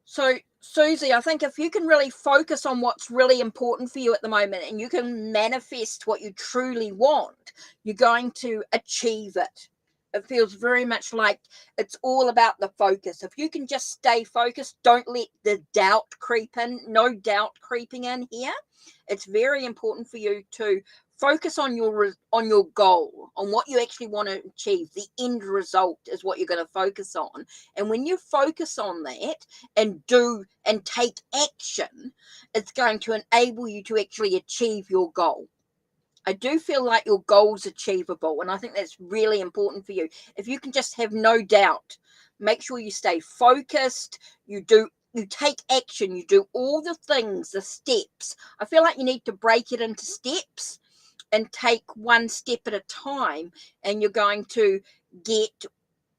So, Susie, I think if you can really focus on what's really important for you at the moment and you can manifest what you truly want, you're going to achieve it. It feels very much like it's all about the focus. If you can just stay focused, don't let the doubt creep in. No doubt creeping in here. It's very important for you to focus on your goal, on what you actually want to achieve. The end result is what you're going to focus on. And when you focus on that and do and take action, it's going to enable you to actually achieve your goal. I do feel like your goal's achievable, and I think that's really important for you. If you can just have no doubt, make sure you stay focused, you take action, you do all the things, the steps. I feel like you need to break it into steps and take one step at a time, and you're going to get,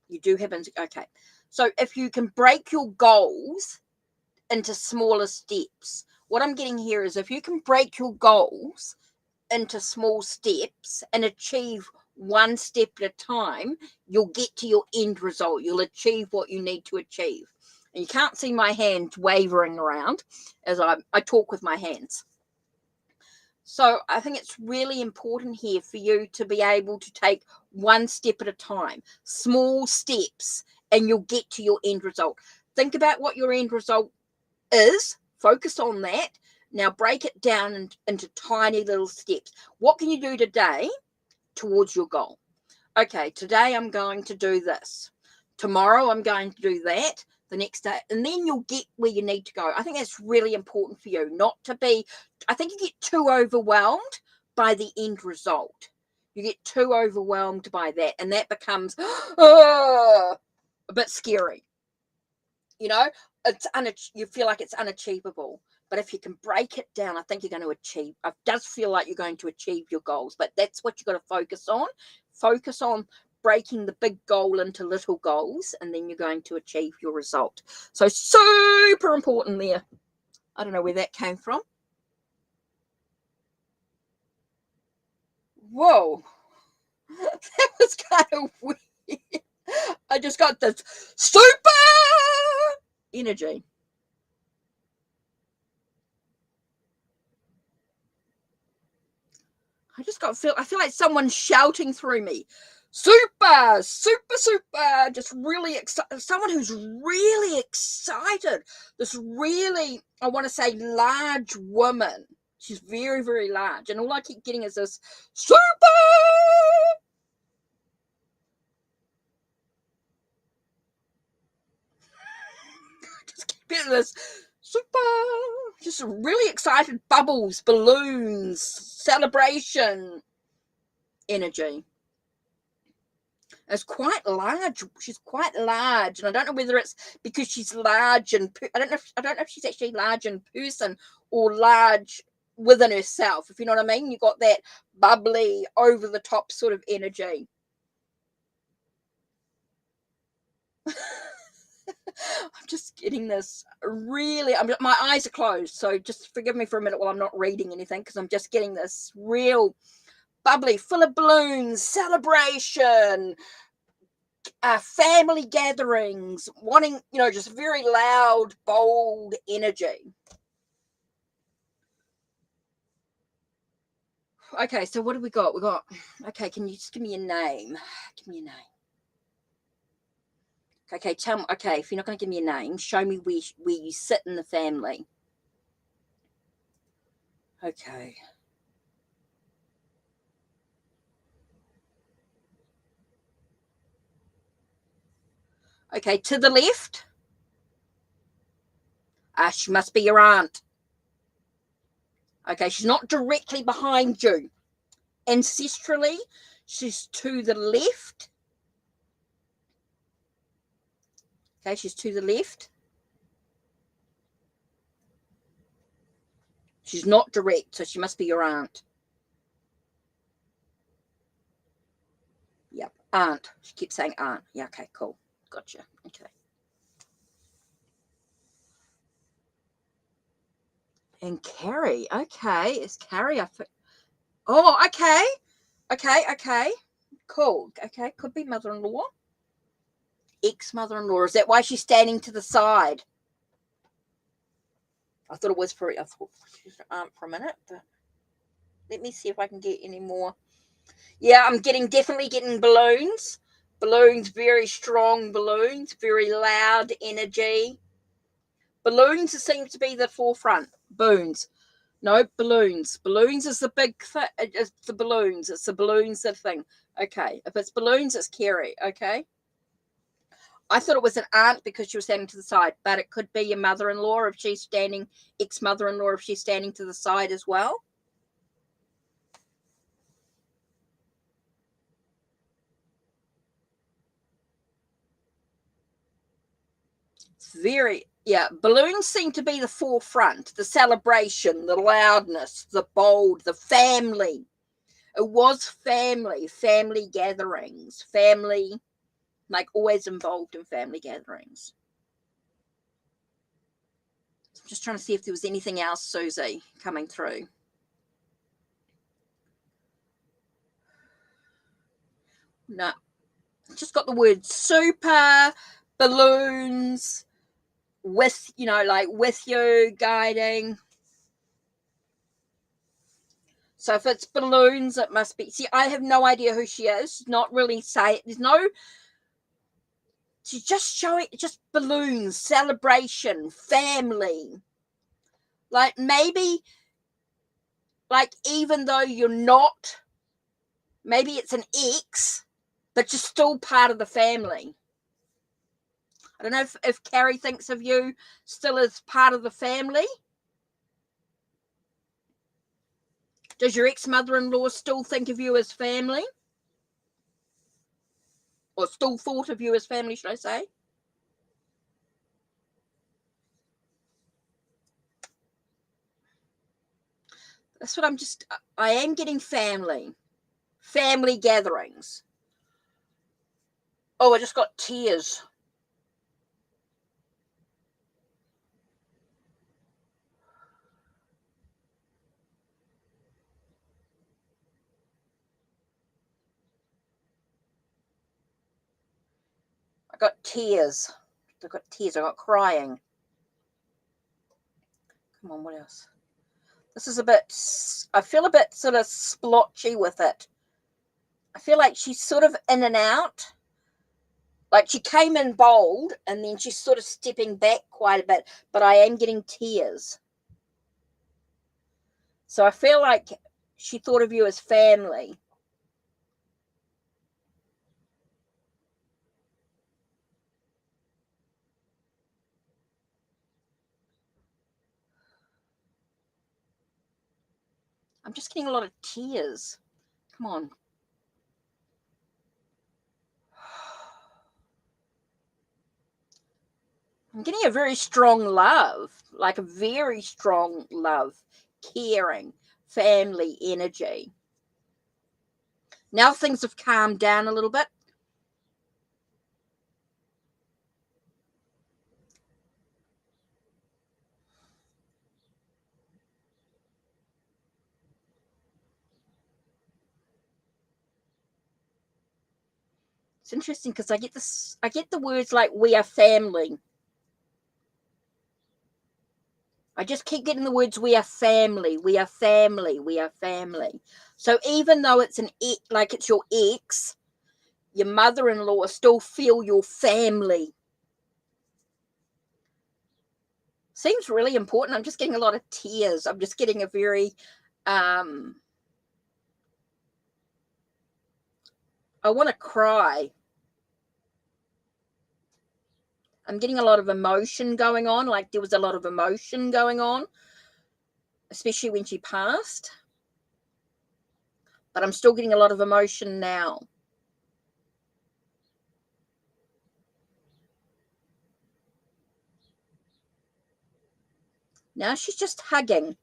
you do have, okay. So if you can break your goals into smaller steps, what I'm getting here is if you can break your goals into small steps and achieve one step at a time, you'll get to your end result. You'll achieve what you need to achieve. And you can't see my hands wavering around as I talk with my hands. So I think it's really important here for you to be able to take one step at a time, small steps, and you'll get to your end result. Think about what your end result is, focus on that. Now break it down into tiny little steps. What can you do today towards your goal? Okay, today I'm going to do this. Tomorrow I'm going to do that. The next day, and then you'll get where you need to go. I think that's really important for you, not to be, I think you get too overwhelmed by the end result. You get too overwhelmed by that, and that becomes a bit scary. You know, you feel like it's unachievable. But if you can break it down, I think you're going to achieve. It does feel like you're going to achieve your goals, but that's what you've got to focus on. Focus on breaking the big goal into little goals, and then you're going to achieve your result. So super important there. I don't know where that came from. Whoa. That was kind of weird. I just got this super energy. I feel like someone's shouting through me. Super, super, super. Just really excited. Someone who's really excited. This really, I want to say, large woman. She's very, very large. And all I keep getting is this super. Just keep getting this super. Just really excited bubbles, balloons, celebration energy. It's quite large. She's quite large, and I don't know whether it's because she's large and I don't know if she's actually large in person or large within herself. If you know what I mean, you got that bubbly, over the top sort of energy. I'm just getting this really. My eyes are closed, so just forgive me for a minute while I'm not reading anything because I'm just getting this real bubbly, full of balloons, celebration. Family gatherings, wanting, just very loud, bold energy. Okay, so what have we got? We got, okay, can you just give me a name? Give me a name. Okay, tell me, okay, if you're not going to give me a name, show me where you sit in the family. Okay. Okay, to the left. She must be your aunt. Okay, she's not directly behind you. Ancestrally, she's to the left. Okay, she's to the left. She's not direct, so she must be your aunt. Yep, aunt. She keeps saying aunt. Yeah, okay, cool. Gotcha. Okay. And Carrie. Okay, is Carrie? Oh, okay. Okay. Cool. Okay, could be mother-in-law. Ex-mother-in-law. Is that why she's standing to the side? I thought it was for. I thought she was an aunt for a minute, but let me see if I can get any more. Yeah, I'm definitely getting balloons. Balloons, very strong balloons, very loud energy. Balloons seems to be the forefront. Balloons. No, balloons. Balloons is the big thing. It's the balloons. It's the balloons that thing. Okay. If it's balloons, it's Carrie. Okay. I thought it was an aunt because she was standing to the side, but it could be your mother-in-law if she's standing, ex-mother-in-law if she's standing to the side as well. It's very, yeah, balloons seem to be the forefront, the celebration, the loudness, the bold, the family. It was family gatherings, family, like always involved in family gatherings. I'm just trying to see if there was anything else, Susie, coming through. No, just got the word super, balloons, with, like with you, guiding. So if it's balloons, it must be. See, I have no idea who she is. Not really say. There's no. She's just showing just balloons, celebration, family. Like maybe, like even though you're not, maybe it's an ex, but you're still part of the family. I don't know if Carrie thinks of you still as part of the family. Does your ex-mother-in-law still think of you as family? Or still thought of you as family, should I say? That's what I am getting family gatherings. Oh, I just got tears. I got tears. I got tears. I got crying. Come on, what else? This is a bit, I feel a bit sort of splotchy with it. I feel like she's sort of in and out. Like she came in bold and then she's sort of stepping back quite a bit, but I am getting tears. So I feel like she thought of you as family. I'm just getting a lot of tears. Come on. I'm getting a very strong love, like a very strong love, caring, family energy. Now things have calmed down a little bit. It's interesting because I get the words like we are family. I just keep getting the words we are family, we are family, we are family. So even though it's like it's your ex, your mother-in-law still feel your family. Seems really important. I'm just getting a lot of tears. I'm just getting a very I want to cry. I'm getting a lot of emotion going on, like there was a lot of emotion going on, especially when she passed. But I'm still getting a lot of emotion now. Now she's just hugging,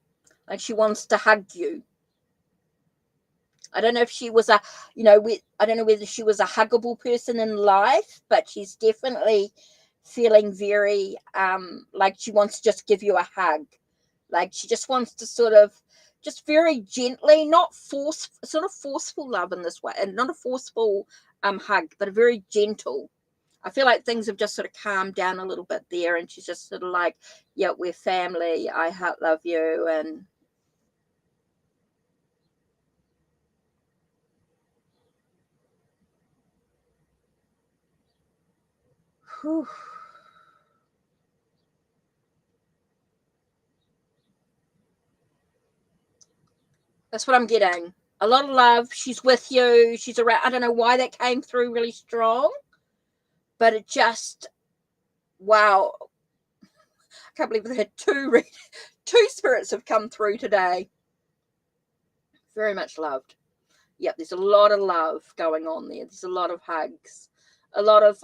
like she wants to hug you. I don't know if she was I don't know whether she was a huggable person in life, but she's definitely feeling very like she wants to just give you a hug. Like she just wants to sort of just very gently, not sort of forceful love in this way, and not a forceful hug, but a very gentle. I feel like things have just sort of calmed down a little bit there, and she's just sort of like, yeah, we're family. I love you, and whew. That's what I'm getting. A lot of love. She's with you. She's around. I don't know why that came through really strong, but it just, wow. I can't believe they had two spirits have come through today. Very much loved. Yep, there's a lot of love going on there. There's a lot of hugs, a lot of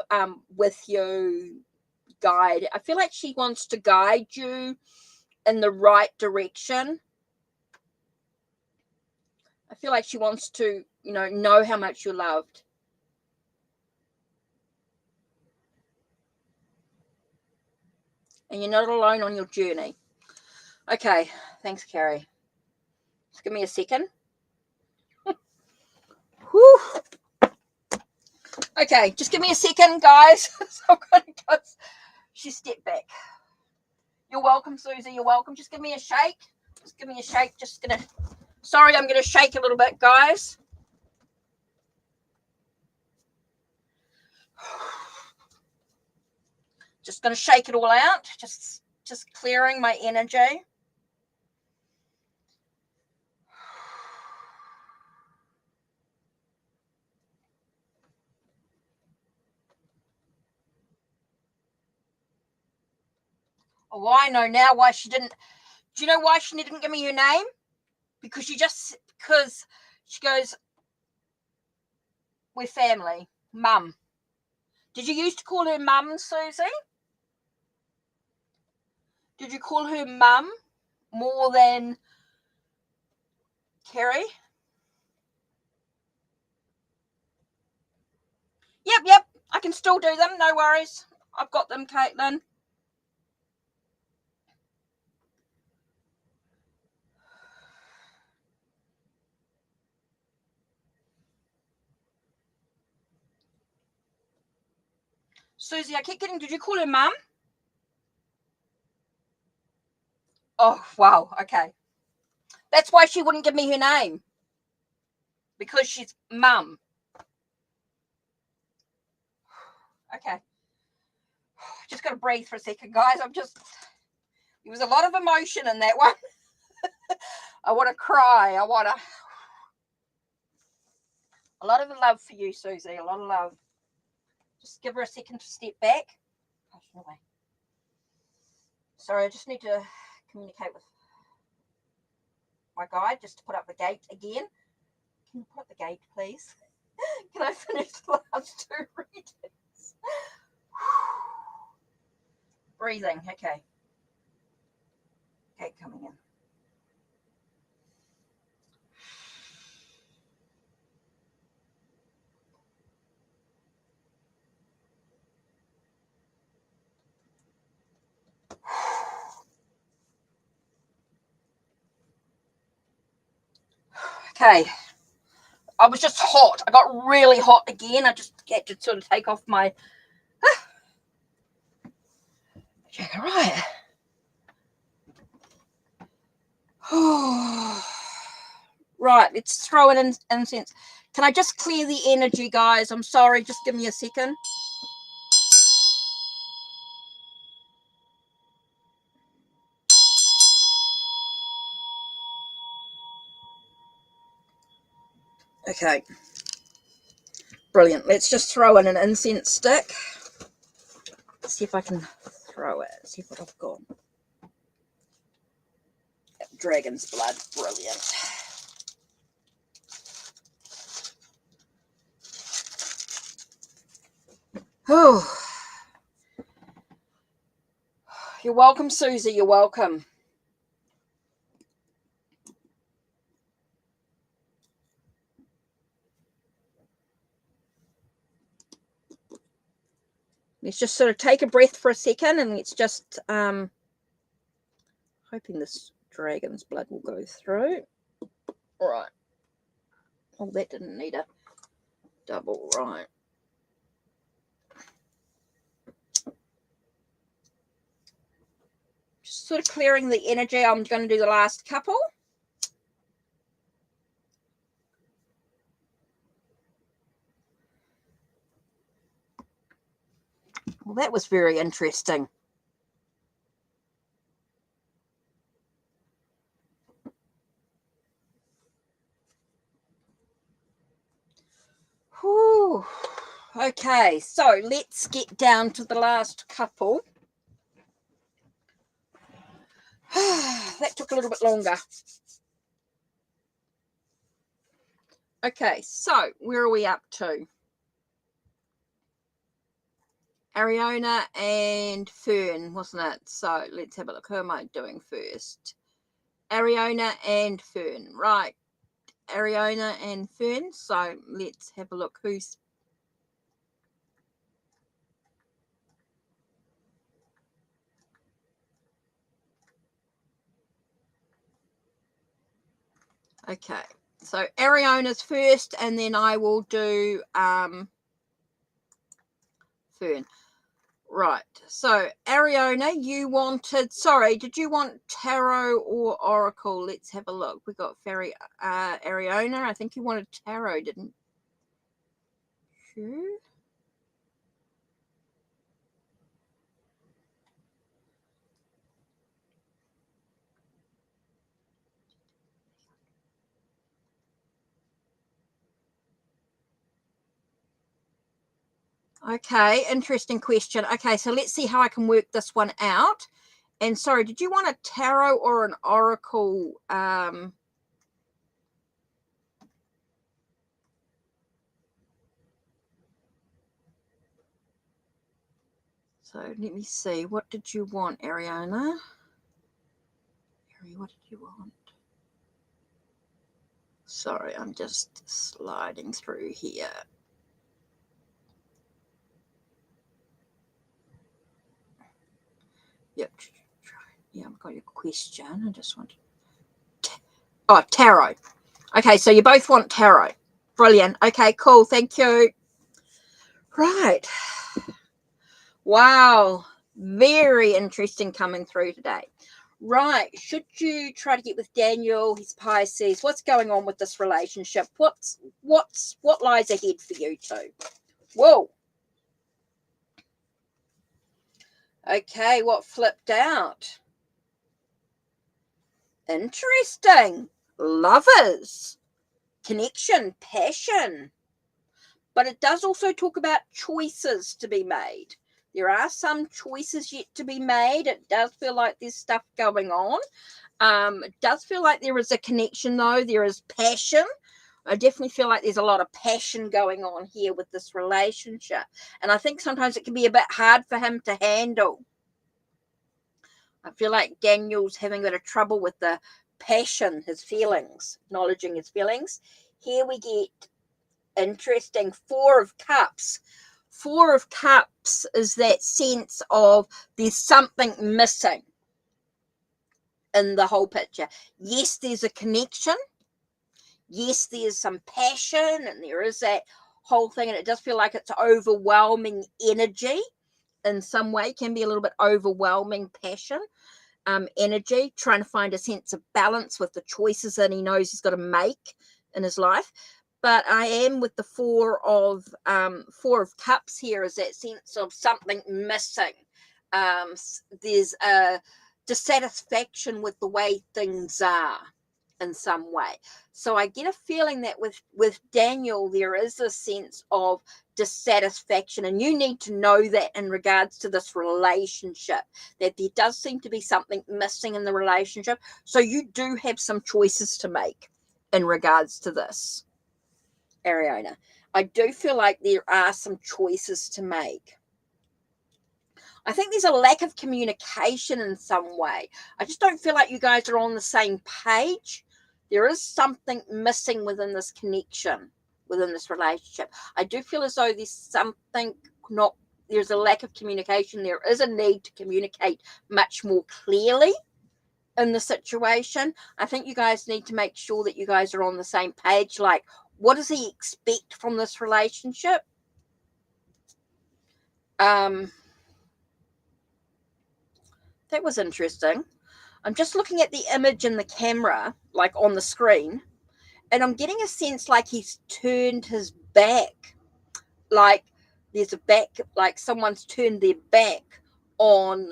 with you, guide. I feel like she wants to guide you in the right direction. I feel like she wants to, know how much you're loved. And you're not alone on your journey. Okay, thanks, Carrie. Just give me a second. Whew. Okay, just give me a second, guys. So I'm going to go. She stepped back. You're welcome, Susie. You're welcome. Just give me a shake. Just give me a shake. Sorry, I'm going to shake a little bit, guys. Just going to shake it all out. Just clearing my energy. Oh, I know now why she didn't. Do you know why she didn't give me her name? Because she goes, we're family. Mum. Did you used to call her Mum, Susie? Did you call her Mum more than Kerry? Yep. I can still do them. No worries. I've got them, Caitlin. Susie, I keep getting, did you call her Mum? Oh, wow. Okay. That's why she wouldn't give me her name. Because she's Mum. Okay. Just got to breathe for a second, guys. There was a lot of emotion in that one. I want to cry. A lot of love for you, Susie. A lot of love. Just give her a second to step back. Sorry, I just need to communicate with my guide just to put up the gate again. Can you put up the gate, please? Can I finish the last two readings? Breathing. Okay. Okay, coming in. Okay. I was just hot. I got really hot again. I just had to sort of take off my jacket. Right. Right, let's throw in incense. Can I just clear the energy, guys? I'm sorry, just give me a second. Okay. Brilliant. Let's just throw in an incense stick. Let's see if I can throw it. See what I've got. Dragon's blood. Brilliant. Oh. You're welcome, Susie. You're welcome. Let's just sort of take a breath for a second, and let's just hoping this dragon's blood will go through. All right. Oh, that didn't need a double. Right. Just sort of clearing the energy. I'm going to do the last couple. Well, that was very interesting. Whew. Okay, so let's get down to the last couple. That took a little bit longer. Okay, so where are we up to? Ariona and Fern, wasn't it? So let's have a look. Who am I doing first? Ariona and Fern. Right. Ariona and Fern. So let's have a look who's... Okay. So Ariona's first, and then I will do Fern. Right. So Ariona, you wanted... Sorry, did you want tarot or oracle? Let's have a look. We got Ariona. I think you wanted tarot, didn't you? Okay, interesting question. Okay, so let's see how I can work this one out. And sorry, did you want a tarot or an oracle? So let me see. What did you want, Ariona? What did you want? Sorry, I'm just sliding through here. Yep. Yeah, I've got your question. I just want... Oh, tarot. Okay, so you both want tarot. Brilliant. Okay, cool. Thank you. Right. Wow. Very interesting coming through today. Right. Should you try to get with Daniel? He's Pisces. What's going on with this relationship? What lies ahead for you two? Whoa. Okay, what flipped out? Interesting. Lovers. Connection. Passion. But it does also talk about choices to be made. There are some choices yet to be made. It does feel like there's stuff going on. It does feel like there is a connection, though. There is passion. I definitely feel like there's a lot of passion going on here with this relationship. And I think sometimes it can be a bit hard for him to handle. I feel like Daniel's having a bit of trouble with the passion, his feelings, acknowledging his feelings. Here we get interesting. Four of Cups. Four of Cups is that sense of there's something missing in the whole picture. Yes, there's a connection. Yes, there's some passion, and there is that whole thing, and it does feel like it's overwhelming energy in some way. It can be a little bit overwhelming passion. energy, trying to find a sense of balance with the choices that he knows he's got to make in his life. But I am with the Four of Cups here, is that sense of something missing. There's a dissatisfaction with the way things are in some way. So I get a feeling that with Daniel, there is a sense of dissatisfaction, and you need to know that in regards to this relationship, that there does seem to be something missing in the relationship. So you do have some choices to make in regards to this, Ariana. I do feel like there are some choices to make. I think there's a lack of communication in some way. I just don't feel like you guys are on the same page. There is something missing within this connection, within this relationship. I do feel as though there's something there's a lack of communication. There is a need to communicate much more clearly in the situation. I think you guys need to make sure that you guys are on the same page. Like, what does he expect from this relationship? That was interesting. I'm just looking at the image in the camera, like on the screen, and I'm getting a sense like he's turned his back. Like there's a back, like someone's turned their back on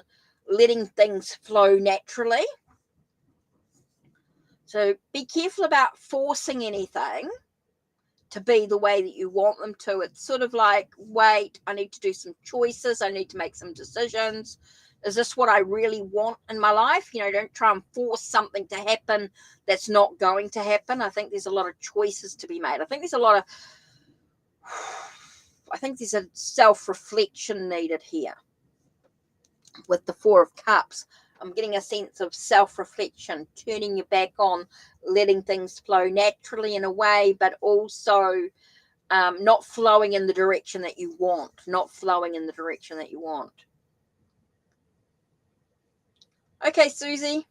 letting things flow naturally. So be careful about forcing anything to be the way that you want them to. It's sort of like, wait, I need to do some choices. I need to make some decisions. Is this what I really want in my life? You know, don't try and force something to happen that's not going to happen. I think there's a lot of choices to be made. I think there's a self-reflection needed here with the Four of Cups. I'm getting a sense of self-reflection, turning your back on, letting things flow naturally in a way, but also not flowing in the direction that you want. Okay, Susie.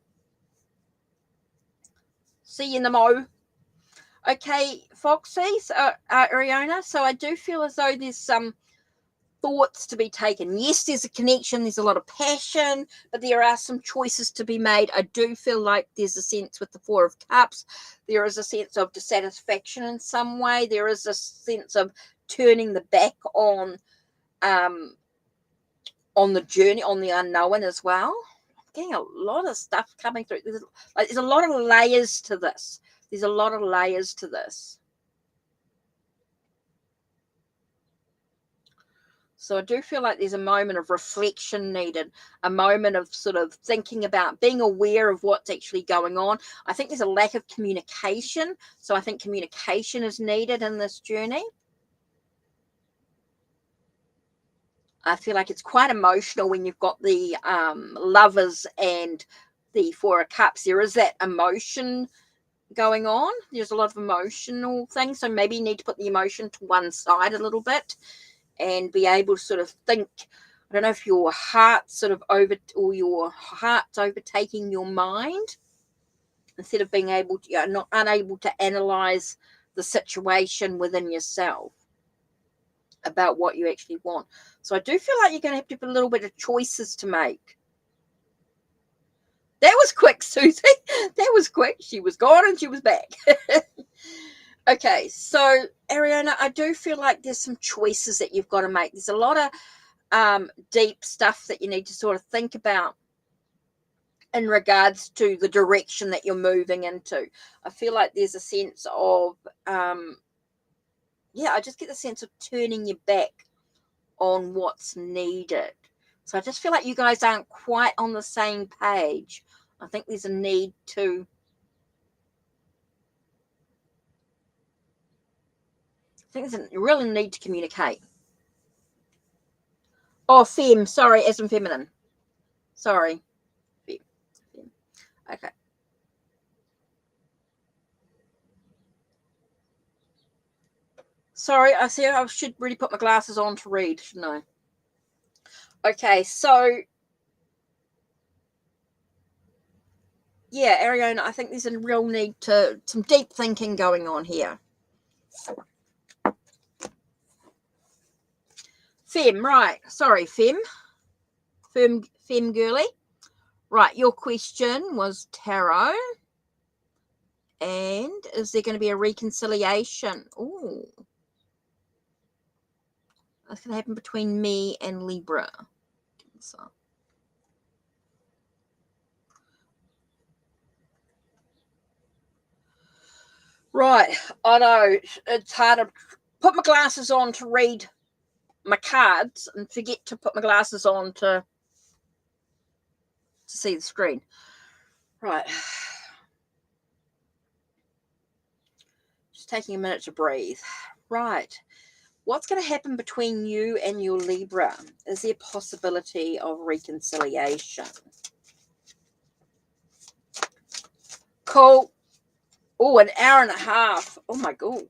See you in the mo. Okay, Foxy, Ariana. So I do feel as though there's some thoughts to be taken. Yes, there's a connection. There's a lot of passion, but there are some choices to be made. I do feel like there's a sense with the Four of Cups. There is a sense of dissatisfaction in some way. There is a sense of turning the back on the journey, on the unknown as well. I'm getting a lot of stuff coming through. There's a lot of layers to this. So I do feel like there's a moment of reflection needed, a moment of sort of thinking about being aware of what's actually going on. I think there's a lack of communication. So I think communication is needed in this journey. I feel like it's quite emotional when you've got the Lovers and the Four of Cups. There is that emotion going on. There's a lot of emotional things. So maybe you need to put the emotion to one side a little bit and be able to sort of think. I don't know if your heart's overtaking your mind instead of being able to, not unable to analyze the situation within yourself about what you actually want. So I do feel like you're going to have a little bit of choices to make. That was quick, Susie. That was quick. She was gone and she was back. Okay, so Ariana, I do feel like there's some choices that you've got to make. There's a lot of deep stuff that you need to sort of think about in regards to the direction that you're moving into. I feel like there's a sense of, I just get the sense of turning your back on what's needed. So I just feel like you guys aren't quite on the same page. I think there's a need to there's a real need to communicate. Oh, femme, sorry, as in feminine. Sorry. Femme. Okay. Sorry, I see I should really put my glasses on to read, shouldn't I? Okay, so yeah, Ariana, I think there's a real need to some deep thinking going on here. Femme, right. Sorry, femme girly. Right, your question was tarot. And is there going to be a reconciliation? Oh, that's going to happen between me and Libra. So. Right, I know it's hard to put my glasses on to read my cards and forget to put my glasses on to see the screen. Right. Just taking a minute to breathe. Right. What's going to happen between you and your Libra? Is there a possibility of reconciliation? Cool. Oh, an hour and a half. Oh my God.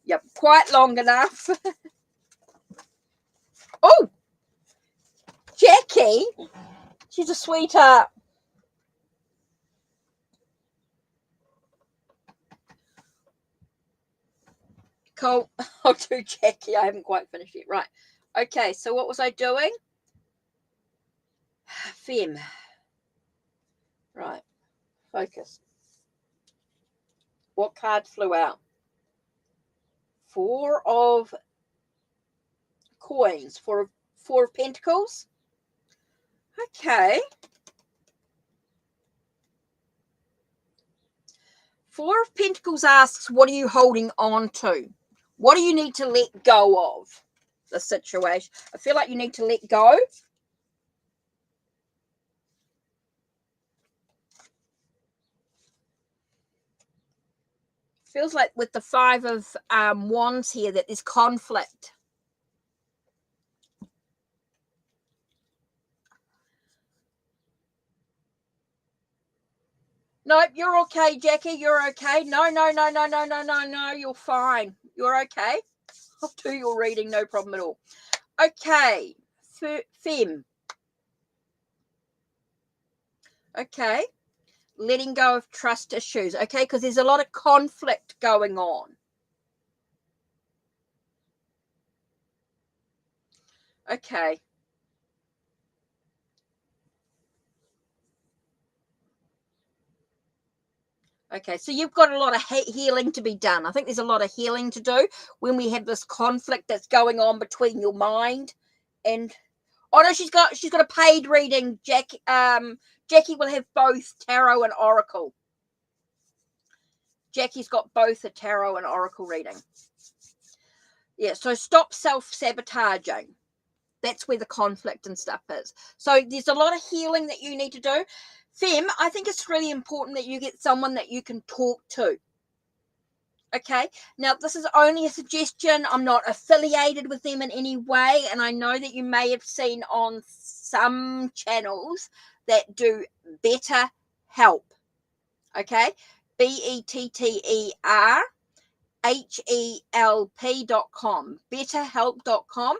Yep, quite long enough. Oh, Jackie. She's a sweetheart. Cool. I'll do Jackie. I haven't quite finished yet. Right. Okay, so what was I doing? Fem. Right. Focus. What card flew out? Four of coins. Four of pentacles. Okay. Four of Pentacles asks, what are you holding on to? What do you need to let go of? The situation. I feel like you need to let go. Feels like with the Five of Wands here that there's conflict. Nope, you're okay, Jackie. You're okay. No. You're fine. You're okay. I'll do your reading, no problem at all. Okay, Fem. Okay, letting go of trust issues. Okay, because there's a lot of conflict going on. Okay. Okay, so you've got a lot of healing to be done. I think there's a lot of healing to do when we have this conflict that's going on between your mind and oh no, she's got a paid reading. Jackie will have both tarot and oracle. Jackie's got both a tarot and oracle reading. Yeah, so stop self-sabotaging. That's where the conflict and stuff is. So there's a lot of healing that you need to do. Fem, I think it's really important that you get someone that you can talk to. Okay, now this is only a suggestion. I'm not affiliated with them in any way, and I know that you may have seen on some channels that do Better Help. Okay, BetterHelp.com, betterhelp.com.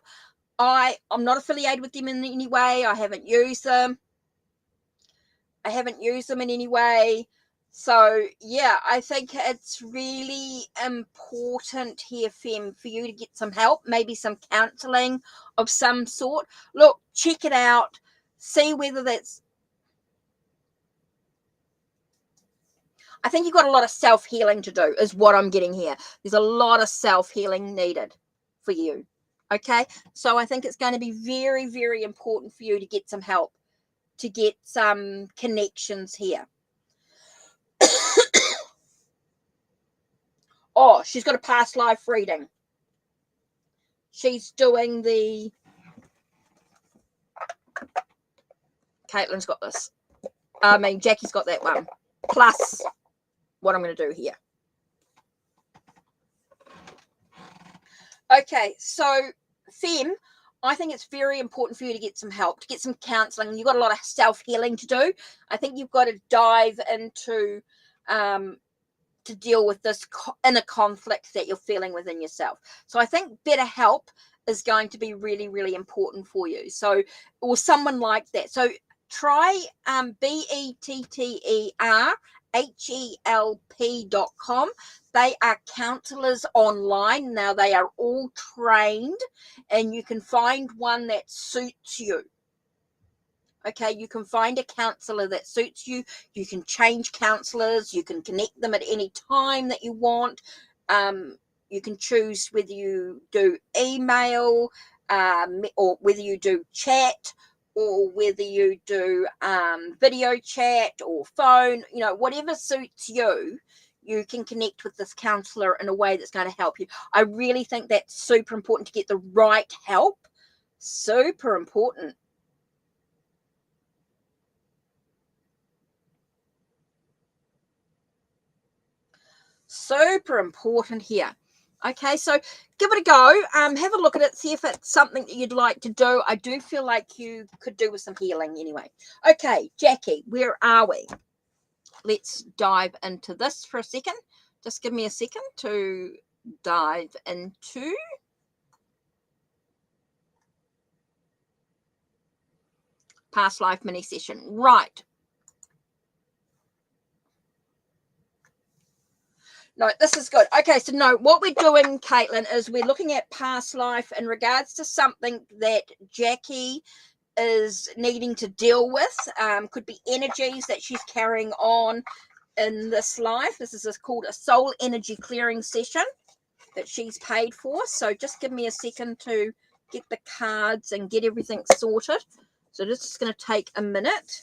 I'm not affiliated with them in any way. I haven't used them in any way. So yeah, I think it's really important here, Fem, for you to get some help, maybe some counseling of some sort. Look, check it out, see whether that's. I think you've got a lot of self-healing to do, is what I'm getting here. There's a lot of self-healing needed for you. Okay, so I think it's going to be very, very important for you to get some help, to get some connections here. Oh, she's got a past life reading. She's doing the... Caitlin's got this. Jackie's got that one. Plus what I'm going to do here. Okay, so Fem, I think it's very important for you to get some help, to get some counseling. You've got a lot of self-healing to do. I think you've got to dive into... to deal with this inner conflict that you're feeling within yourself. So I think Better Help is going to be really, really important for you. So, or someone like that. So try BetterHelp.com. They are counselors online. Now they are all trained, and you can find one that suits you. Okay, you can find a counselor that suits you. You can change counselors. You can connect them at any time that you want. You can choose whether you do email, or whether you do chat, or whether you do video chat or phone. You know, whatever suits you, you can connect with this counselor in a way that's going to help you. I really think that's super important to get the right help. Super important. Super important here. Okay, so give it a go. Have a look at it, see if it's something that you'd like to do. I do feel like you could do with some healing anyway. Okay, Jackie, where are we? Let's dive into this for a second. Just give me a second to dive into past life mini session. Right. No, this is good. Okay, so no, what we're doing, Caitlin, is we're looking at past life in regards to something that Jackie is needing to deal with. Could be energies that she's carrying on in this life. This is called a soul energy clearing session that she's paid for. So just give me a second to get the cards and get everything sorted. So this is going to take a minute.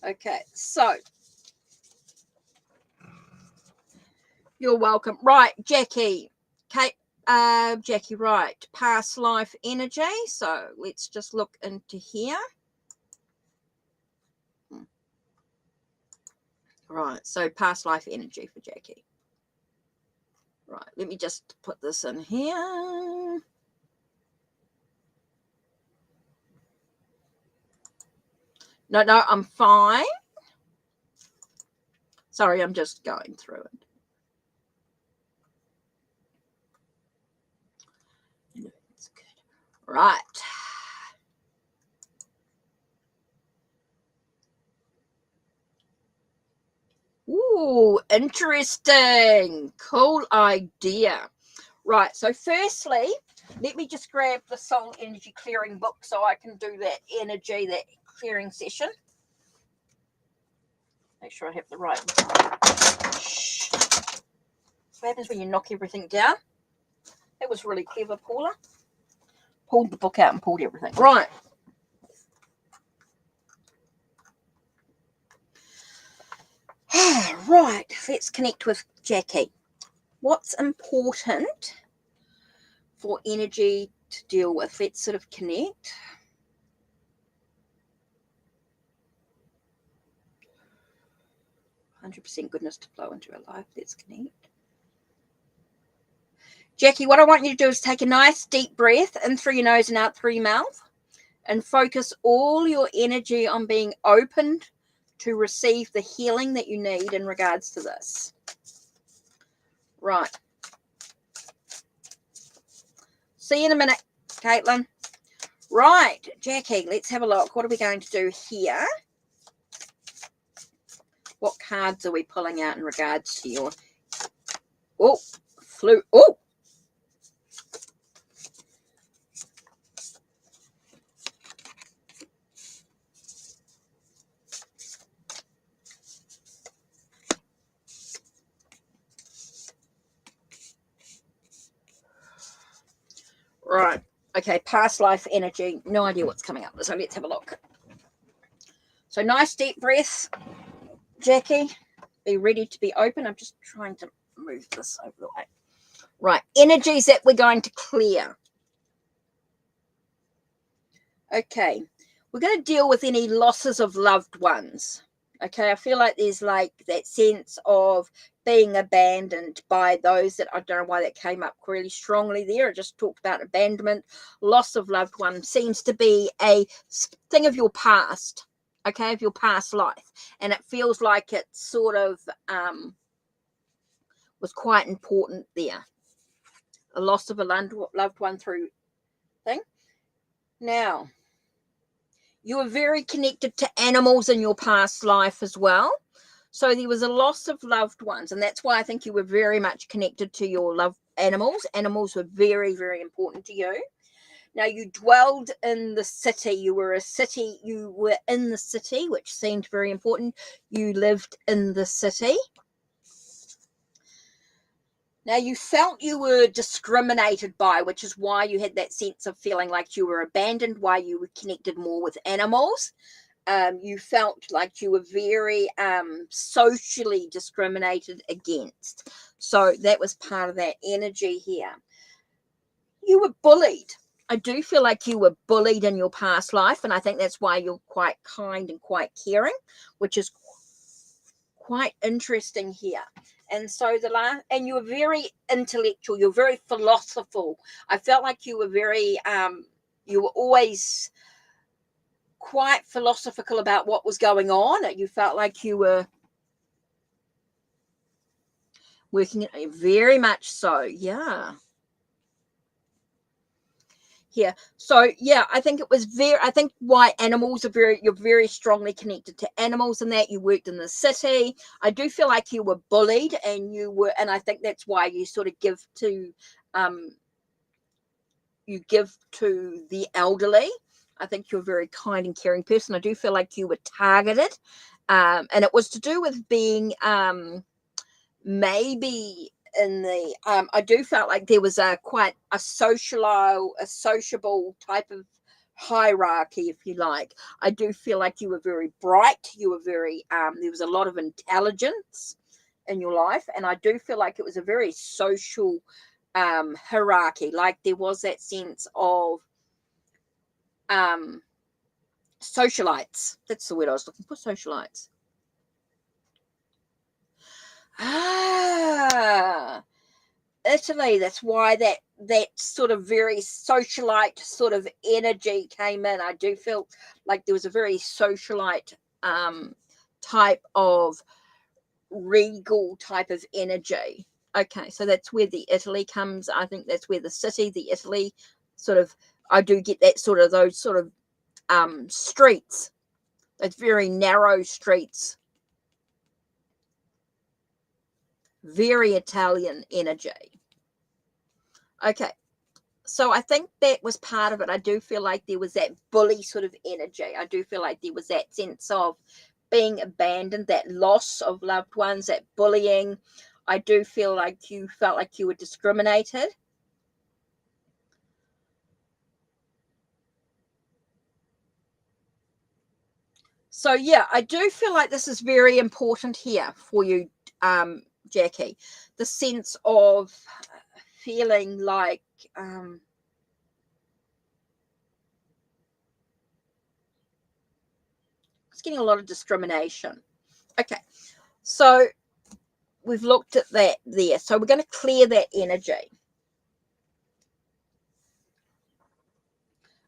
Okay, so you're welcome. Right, Jackie. Kate, Jackie, right. Past life energy. So let's just look into here. Right, so past life energy for Jackie. Right, let me just put this in here. No, I'm fine. Sorry, I'm just going through it. That's good. Right. Ooh, interesting. Cool idea. Right, so firstly, let me just grab the soul energy clearing book so I can do that energy, that clearing session. Make sure I have the right. Shh. What happens when you knock everything down? That was really clever, Paula. Pulled the book out and pulled everything. Right. Right, let's connect with Jackie. What's important for energy to deal with? Let's sort of connect. %, goodness to flow into her life. Let's connect. Jackie, what I want you to do is take a nice deep breath in through your nose and out through your mouth, and focus all your energy on being opened to receive the healing that you need in regards to this. Right. See you in a minute, Caitlin. Right, Jackie, let's have a look. What are we going to do here? What cards are we pulling out in regards to your... Oh, flew... Oh! Right. Okay, past life energy. No idea what's coming up. So let's have a look. So nice deep breath, Jackie. Be ready to be open. I'm just trying to move this over the way. Right. Energies that we're going to clear. Okay. We're going to deal with any losses of loved ones. Okay, I feel like there's like that sense of being abandoned by those that I don't know why that came up really strongly there. I just talked about abandonment, loss of loved one seems to be a thing of your past, okay, of your past life. And it feels like it sort of was quite important there. A loss of a loved one through thing. Now, you were very connected to animals in your past life as well. So there was a loss of loved ones. And that's why I think you were very much connected to your loved animals. Animals were very, very important to you. Now, you dwelled in the city. You were in the city, which seemed very important. You lived in the city. Now, you felt you were discriminated by, which is why you had that sense of feeling like you were abandoned, why you were connected more with animals. You felt like you were very socially discriminated against. So that was part of that energy here. You were bullied. I do feel like you were bullied in your past life, and I think that's why you're quite kind and quite caring, which is quite interesting here. And so and you were very intellectual, you're very philosophical. I felt like you were very you were always quite philosophical about what was going on. You felt like you were working very much so. Yeah. Here. So yeah, I think why animals are you're very strongly connected to animals, and that you worked in the city. I do feel like you were bullied, and I think that's why you sort of give to the elderly. I think you're a very kind and caring person. I do feel like you were targeted, and it was to do with being maybe in the I do felt like there was quite a sociable type of hierarchy, if you like. I do feel like you were very bright. You were very there was a lot of intelligence in your life, and I do feel like it was a very social hierarchy. Like there was that sense of socialites. That's the word I was looking for. Socialites. Italy. That's why that sort of very socialite sort of energy came in. I do feel like there was a very socialite type of regal type of energy. Okay, so that's where the Italy comes. I think that's where the Italy sort of, I do get that sort of, those sort of streets, those very narrow streets, very Italian energy. Okay, so I think that was part of it. I do feel like there was that bully sort of energy. I do feel like there was that sense of being abandoned, that loss of loved ones, that bullying. I do feel like you felt like you were discriminated. So yeah, I do feel like this is very important here for you, Jackie. The sense of feeling like it's getting a lot of discrimination. Okay, so we've looked at that there. So we're going to clear that energy.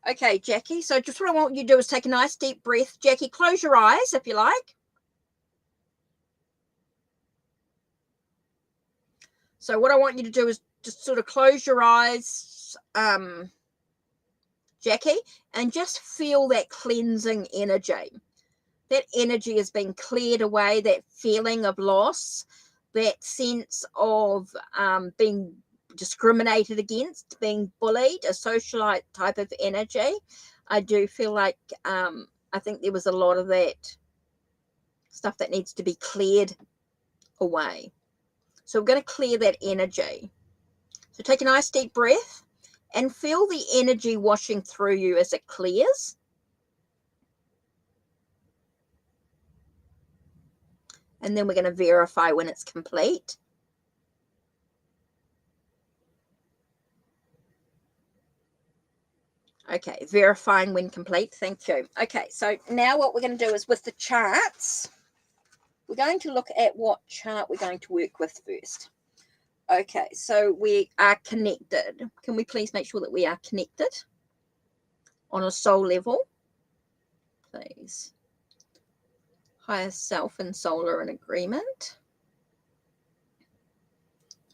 Okay, Jackie. So just what I want you to do is take a nice deep breath. Jackie, close your eyes if you like. So what I want you to do is just sort of close your eyes, Jackie, and just feel that cleansing energy. That energy has been cleared away, that feeling of loss, that sense of being discriminated against, being bullied, a socialite type of energy. I do feel like I think there was a lot of that stuff that needs to be cleared away. So we're going to clear that energy. So take a nice deep breath and feel the energy washing through you as it clears. And then we're going to verify when it's complete. Okay, verifying when complete. Thank you. Okay, so now what we're going to do is with the charts, we're going to look at what chart we're going to work with first. Okay, so we are connected. Can we please make sure that we are connected on a soul level? Please. Higher self and soul are in agreement.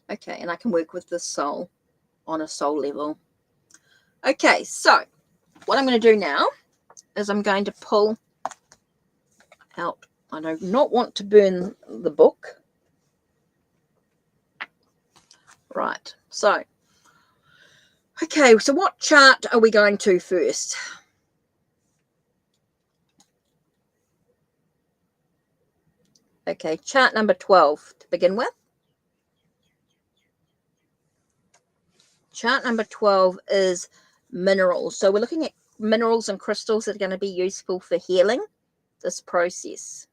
Okay, and I can work with the soul on a soul level. Okay, so what I'm going to do now is I'm going to pull out. I do not want to burn the book. Right, so Okay, so what chart are we going to first? Okay, chart number 12 to begin with. Chart number 12 is minerals. So we're looking at minerals and crystals that are going to be useful for healing this process.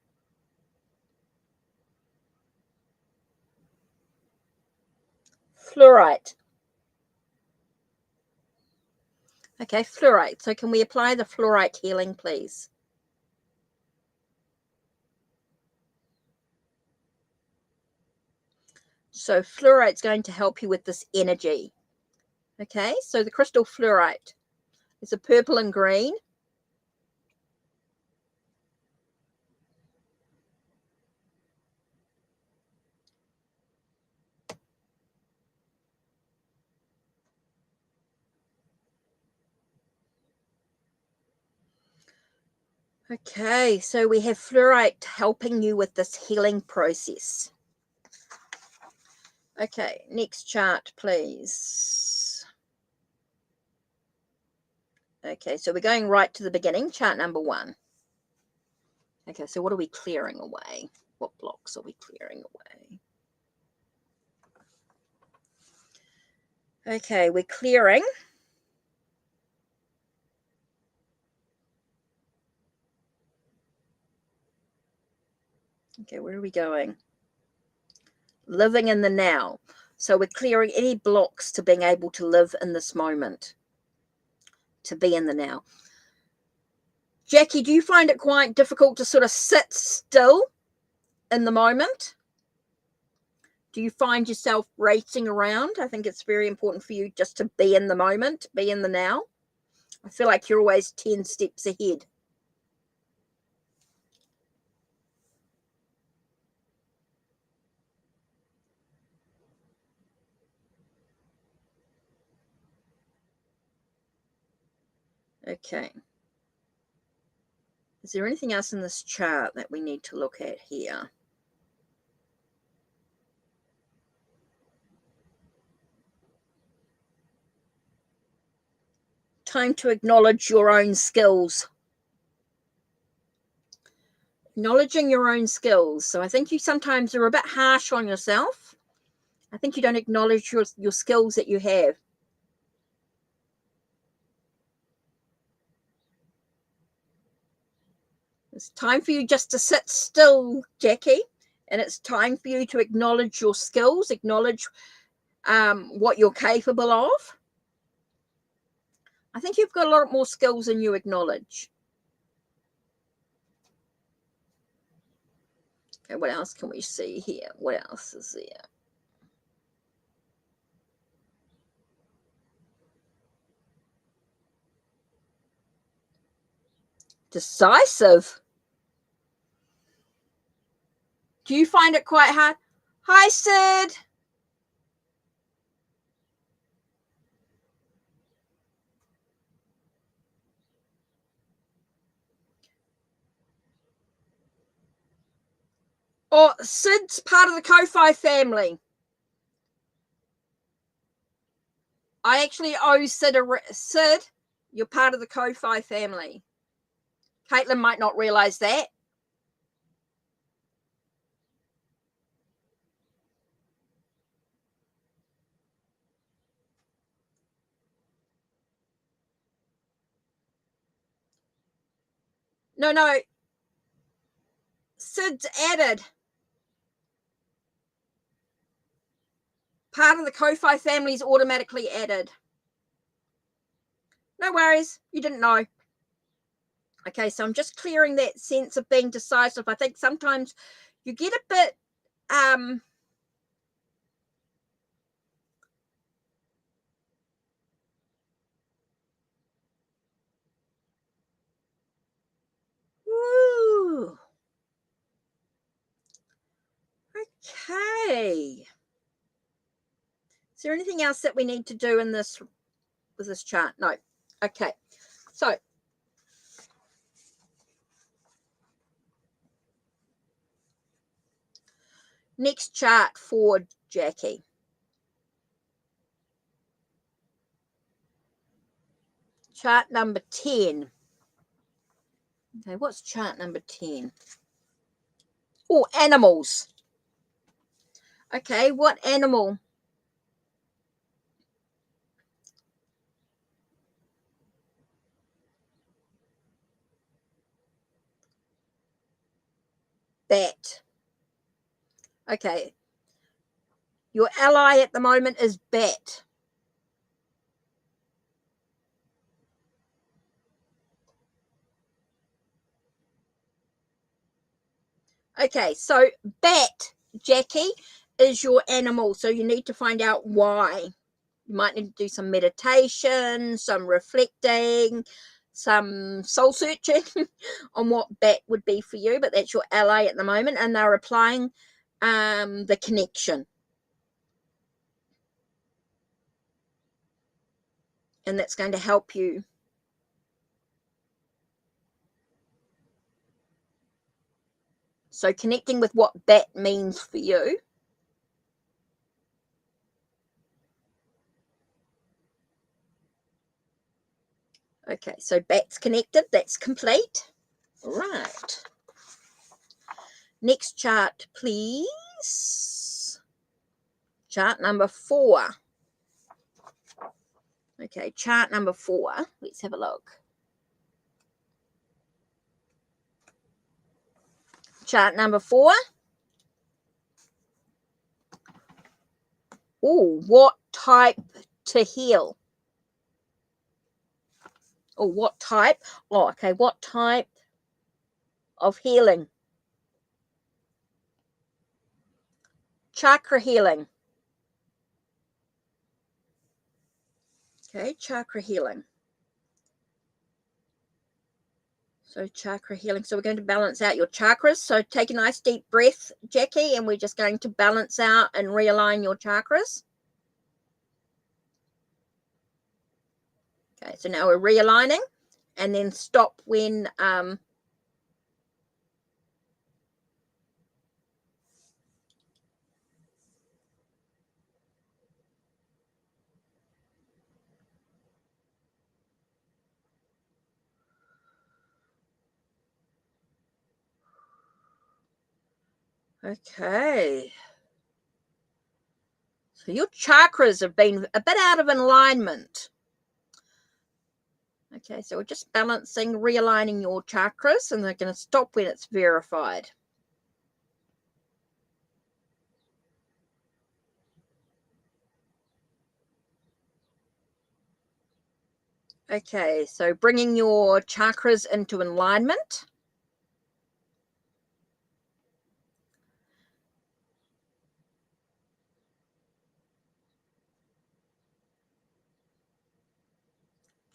Fluorite. Okay, fluorite. So can we apply the fluorite healing, please? So fluorite's going to help you with this energy. Okay, so the crystal fluorite is a purple and green. Okay, so we have fluorite helping you with this healing process. Okay, next chart, please. Okay, so we're going right to the beginning, chart number 1. Okay, so what are we clearing away? What blocks are we clearing away? Okay, we're clearing. Okay, where are we going? Living in the now. So we're clearing any blocks to being able to live in this moment, to be in the now. Jackie, do you find it quite difficult to sort of sit still in the moment? Do you find yourself racing around? I think it's very important for you just to be in the moment, be in the now. I feel like you're always 10 steps ahead. Okay. Is there anything else in this chart that we need to look at here? Time to acknowledge your own skills. Acknowledging your own skills. So I think you sometimes are a bit harsh on yourself. I think you don't acknowledge your skills that you have. It's time for you just to sit still, Jackie, and it's time for you to acknowledge your skills, acknowledge what you're capable of. I think you've got a lot more skills than you acknowledge. Okay, what else can we see here? What else is there? Decisive. Do you find it quite hard? Hi, Sid. Oh, Sid's part of the Ko-Fi family. I actually owe Sid Sid, you're part of the Ko-Fi family. Caitlin might not realize that. No. Sid's added. Part of the Ko-Fi family is automatically added. No worries. You didn't know. Okay, so I'm just clearing that sense of being decisive. I think sometimes you get a bit woo. Okay. Is there anything else that we need to do in this with this chart? No. Okay. So next chart for Jackie. Chart number 10. Okay, what's chart number 10? Oh, animals. Okay, what animal? Bat. Okay. Your ally at the moment is bat. Okay, so bat, Jackie, is your animal. So you need to find out why. You might need to do some meditation, some reflecting, some soul searching on what bat would be for you. But that's your ally at the moment, and they're applying the connection. And that's going to help you. So connecting with what bat means for you. Okay, so bat's connected. That's complete. Right. Next chart, please. Chart number 4. Okay, chart number 4. Let's have a look. Chart number 4. Oh, what type to heal? Oh, what type? Oh, okay, what type of healing? Chakra healing. Okay, chakra healing. So chakra healing. So we're going to balance out your chakras. So take a nice deep breath, Jackie, and we're just going to balance out and realign your chakras. Okay, so now we're realigning, and then stop when okay. So your chakras have been a bit out of alignment. Okay, so we're just balancing, realigning your chakras, and they're going to stop when it's verified. Okay, so bringing your chakras into alignment.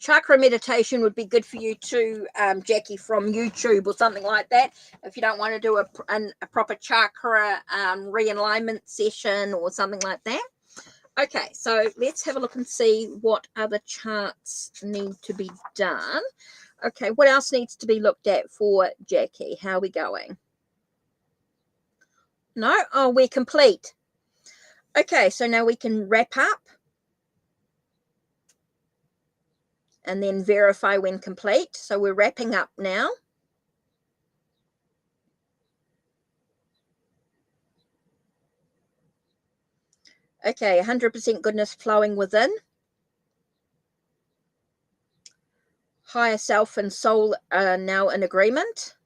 Chakra meditation would be good for you too, Jackie, from YouTube or something like that. If you don't want to do a proper chakra realignment session or something like that. Okay, so let's have a look and see what other charts need to be done. Okay, what else needs to be looked at for Jackie? How are we going? No? Oh, we're complete. Okay, so now we can wrap up and then verify when complete. So we're wrapping up now. Okay, 100% goodness flowing within. Higher self and soul are now in agreement.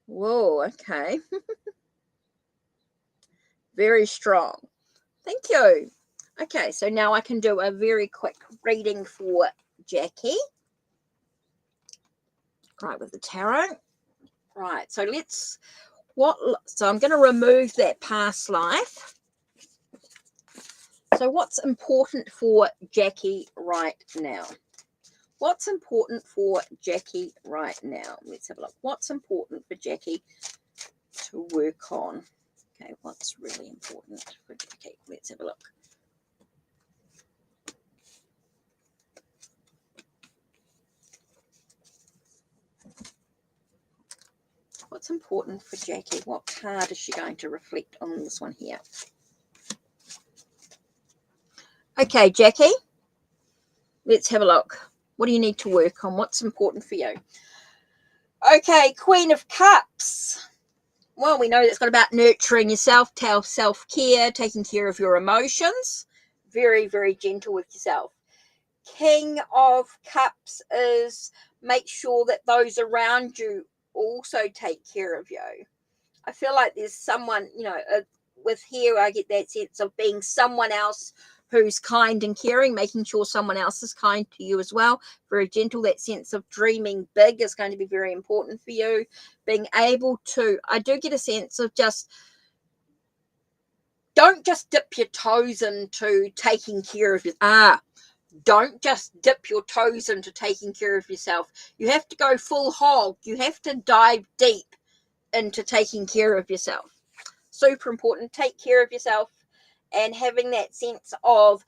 Whoa, okay. Very strong. Thank you. Okay, so now I can do a very quick reading for Jackie. Right, with the tarot. Right, so so I'm going to remove that past life. So what's important for Jackie right now? What's important for Jackie right now? Let's have a look. What's important for Jackie to work on? Okay, what's really important for Jackie? Let's have a look. What's important for Jackie? What card is she going to reflect on this one here? Okay, Jackie, let's have a look. What do you need to work on? What's important for you? Okay, Queen of Cups. Well, we know that's got about nurturing yourself, self-care, taking care of your emotions. Very, very gentle with yourself. King of Cups is make sure that those around you also take care of you. I feel like there's someone, with here I get that sense of being someone else who's kind and caring, making sure someone else is kind to you as well. Very gentle. That sense of dreaming big is going to be very important for you. Being able to, I do get a sense of just, don't just dip your toes into taking care of don't just dip your toes into taking care of yourself. You have to go full hog. You have to dive deep into taking care of yourself. Super important. Take care of yourself and having that sense of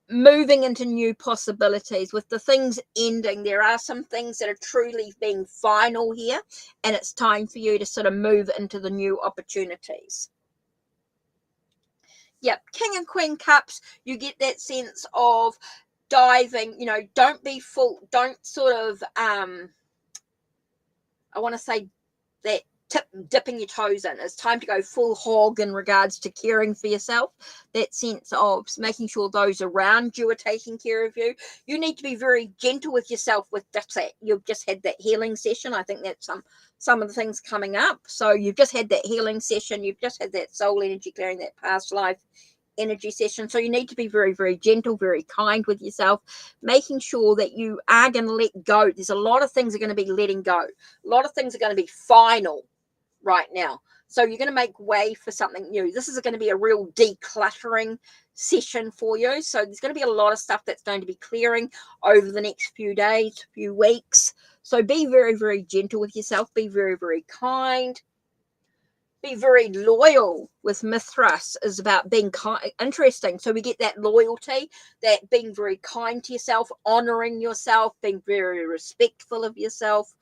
moving into new possibilities. With the things ending, there are some things that are truly being final here, and it's time for you to sort of move into the new opportunities. Yep, King and Queen Cups, you get that sense of diving, don't be full, don't sort of, I want to say that dipping your toes in. It's time to go full hog in regards to caring for yourself. That sense of making sure those around you are taking care of you. You need to be very gentle with yourself with just that. You've just had that healing session. I think that's some of the things coming up. So you've just had that healing session. You've just had that soul energy clearing, that past life energy session. So you need to be very, very gentle, very kind with yourself, making sure that you are going to let go. There's a lot of things are going to be letting go. A lot of things are going to be final right now. So you're going to make way for something new. This is going to be a real decluttering session for you. So there's going to be a lot of stuff that's going to be clearing over the next few days, few weeks. So be very, very gentle with yourself. Be very, very kind. Be very loyal with Mithras is about being kind, interesting. So we get that loyalty, that being very kind to yourself, honoring yourself, being very respectful of yourself.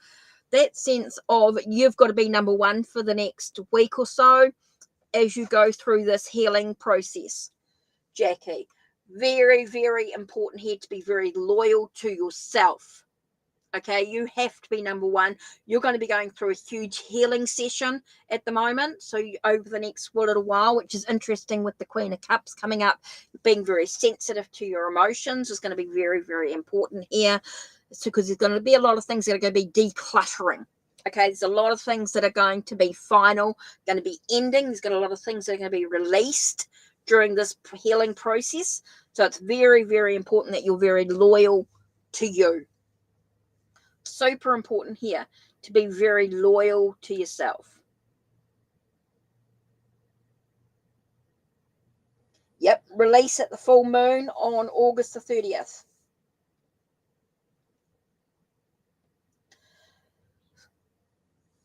That sense of you've got to be number one for the next week or so as you go through this healing process, Jackie. Very, very important here to be very loyal to yourself. Okay, you have to be number one. You're going to be going through a huge healing session at the moment. So over the next little while, which is interesting with the Queen of Cups coming up, being very sensitive to your emotions is going to be very, very important here. It's because there's going to be a lot of things that are going to be decluttering. Okay, there's a lot of things that are going to be final, going to be ending. There's going to be a lot of things that are going to be released during this healing process. So it's very, very important that you're very loyal to you. Super important here to be very loyal to yourself. Yep, release at the full moon on August the 30th.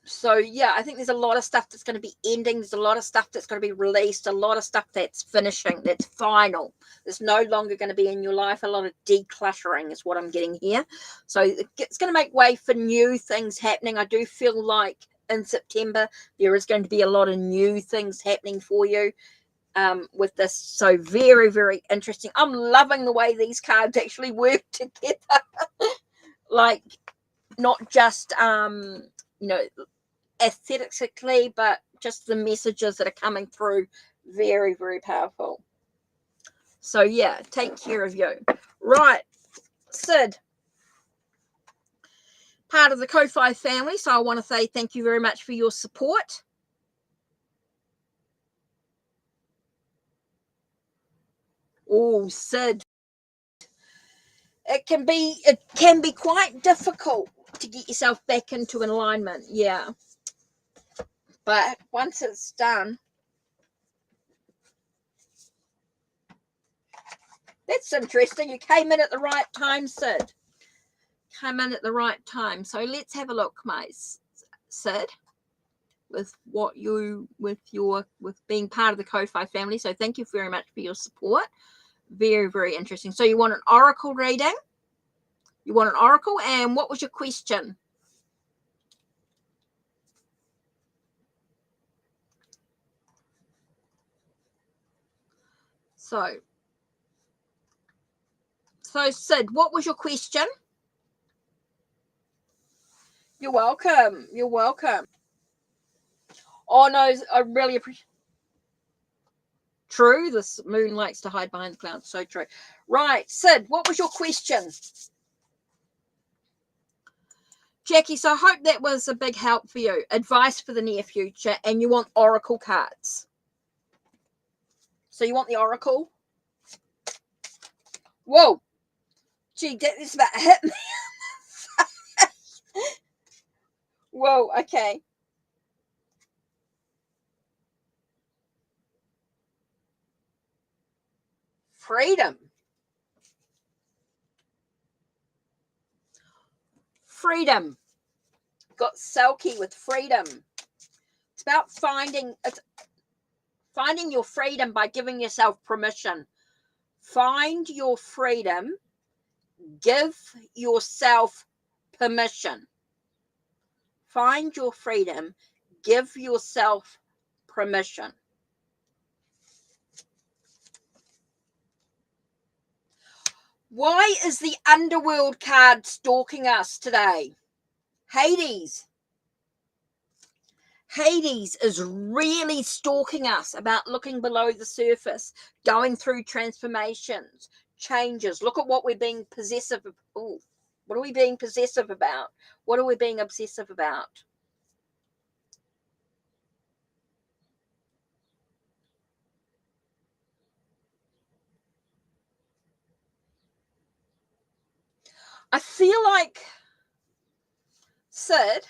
So yeah, I think there's a lot of stuff that's going to be ending. There's a lot of stuff that's going to be released. A lot of stuff that's finishing, that's final. There's no longer going to be in your life. A lot of decluttering is what I'm getting here. So it's going to make way for new things happening. I do feel like in September there is going to be a lot of new things happening for you with this. So very, very interesting. I'm loving the way these cards actually work together. Like not just aesthetically, but just the messages that are coming through, very, very powerful. So yeah, take care of you. Right, Sid, part of the Ko-Fi family, so I want to say thank you very much for your support. Oh, Sid, it can be quite difficult to get yourself back into alignment. Yeah, but once it's done, that's interesting. You came in at the right time, Sid. Came in at the right time. So let's have a look, mate, Sid, with with being part of the Ko-Fi family. So thank you very much for your support. Very, very interesting. So you want an oracle reading? You want an oracle? And what was your question? So So, Sid, what was your question? You're welcome. You're welcome. Oh, no, I really appreciate. True, this moon likes to hide behind the clouds. So true. Right, Sid, what was your question? Jackie, so I hope that was a big help for you. Advice for the near future, and you want oracle cards. So you want the oracle? Whoa. Gee, this about hit me. Whoa, okay. Freedom. Freedom. Got Selkie with freedom. It's about finding your freedom by giving yourself permission. Find your freedom. Give yourself permission. Find your freedom. Give yourself permission. Why is the underworld card stalking us today? Hades. Hades is really stalking us about looking below the surface, going through transformations, changes. Look at what we're being possessive of. Ooh, what are we being possessive about? What are we being obsessive about? I feel like, Sid,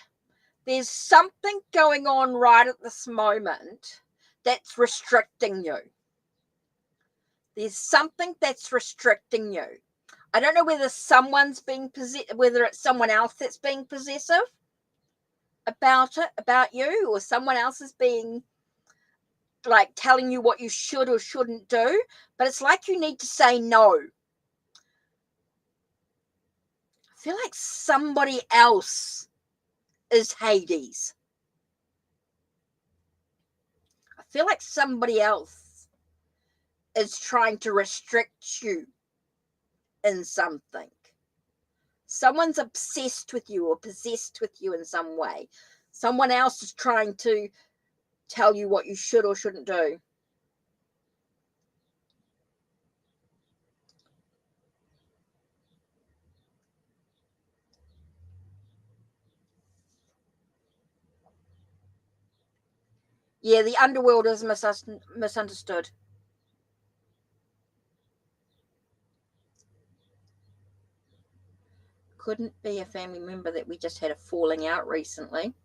there's something going on right at this moment that's restricting you. There's something that's restricting you. I don't know whether whether it's someone else that's being possessive about you, or someone else is being like telling you what you should or shouldn't do, but it's like you need to say no. I feel like somebody else is Hades. I feel like somebody else is trying to restrict you in something. Someone's obsessed with you or possessed with you in some way. Someone else is trying to tell you what you should or shouldn't do. Yeah, the underworld is misunderstood. Couldn't be a family member that we just had a falling out recently.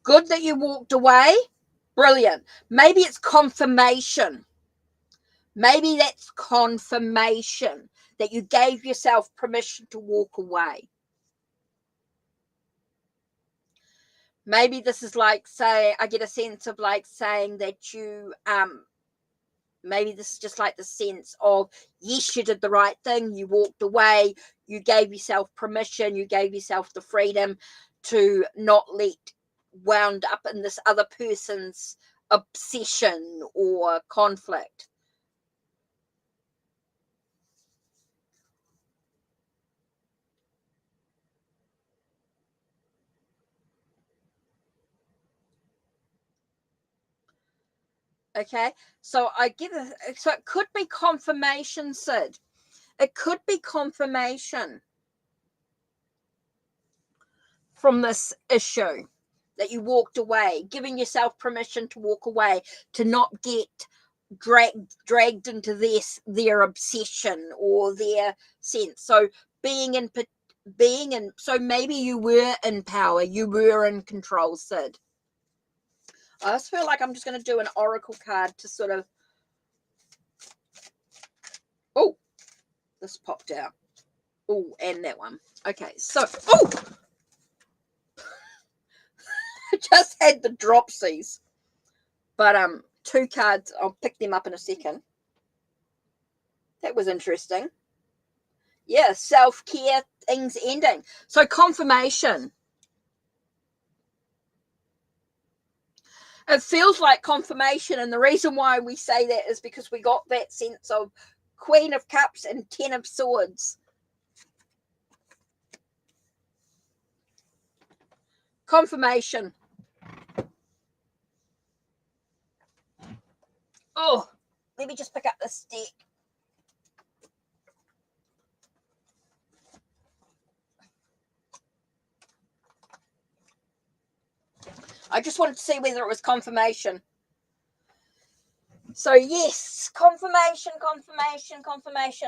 Good that you walked away. Brilliant. Maybe it's confirmation. Maybe that's confirmation that you gave yourself permission to walk away. Maybe this is like, say, I get a sense of like saying that you, maybe this is just like the sense of, yes, you did the right thing. You walked away. You gave yourself permission. You gave yourself the freedom to not let wound up in this other person's obsession or conflict. Okay, so so it could be confirmation, Sid. It could be confirmation from this issue that you walked away, giving yourself permission to walk away, to not get dragged into their obsession or their sense. So so maybe you were in power, you were in control, Sid. I just feel like I'm just going to do an oracle card to sort of, oh, this popped out. Oh, and that one. Okay, so, oh, I just had the dropsies. But 2 cards, I'll pick them up in a second. That was interesting. Yeah, self-care, things ending. So confirmation. It feels like confirmation, and the reason why we say that is because we got that sense of Queen of Cups and 10 of Swords. Confirmation. Oh, let me just pick up this deck. I just wanted to see whether it was confirmation. So yes, confirmation.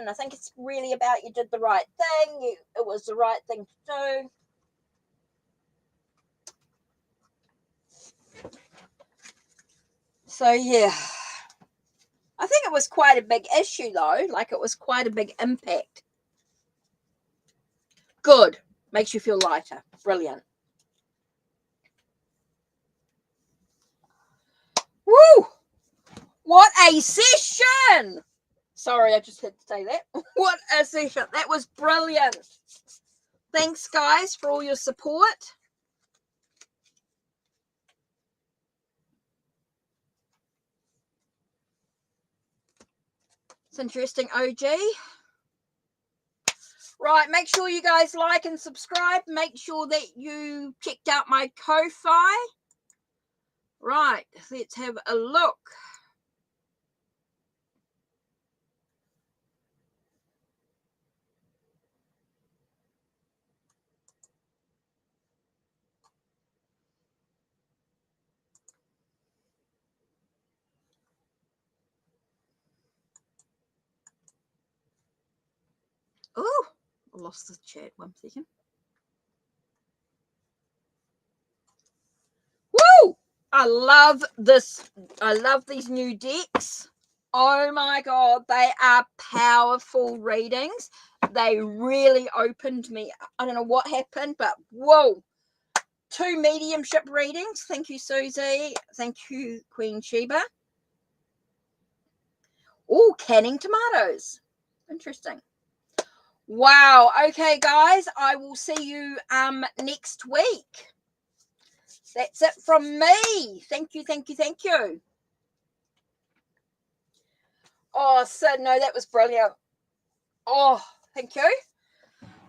I think it's really about you did the right thing. It was the right thing to do. So yeah, I think it was quite a big issue though. Like it was quite a big impact. Good. Makes you feel lighter. Brilliant. Woo! What a session! Sorry, I just had to say that. What a session. That was brilliant. Thanks, guys, for all your support. It's interesting, OG. Right, make sure you guys like and subscribe. Make sure that you checked out my Ko-Fi. Right, let's have a look. Oh, I lost the chat. 1 second. Woo! I love this. I love these new decks. Oh my God, they are powerful readings. They really opened me. I don't know what happened, but whoa. 2 mediumship readings. Thank you, Susie. Thank you, Queen Sheba. Oh, canning tomatoes. Interesting. Wow. Okay, guys, I will see you next week. That's it from me. Thank you. Oh, Sid, no, that was brilliant. Oh, thank you.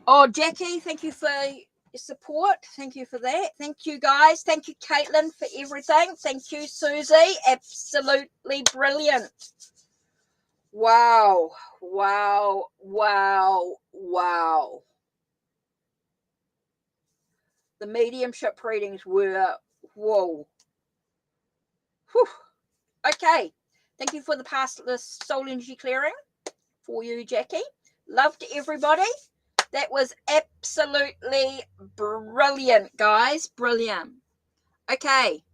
Oh, Jackie, thank you for your support. Thank you for that. Thank you, guys. Thank you, Caitlin, for everything. Thank you, Susie. Absolutely brilliant. Wow. The mediumship readings were, whoa. Whew. Okay. Thank you for the past soul energy clearing for you, Jackie. Love to everybody. That was absolutely brilliant, guys. Brilliant. Okay.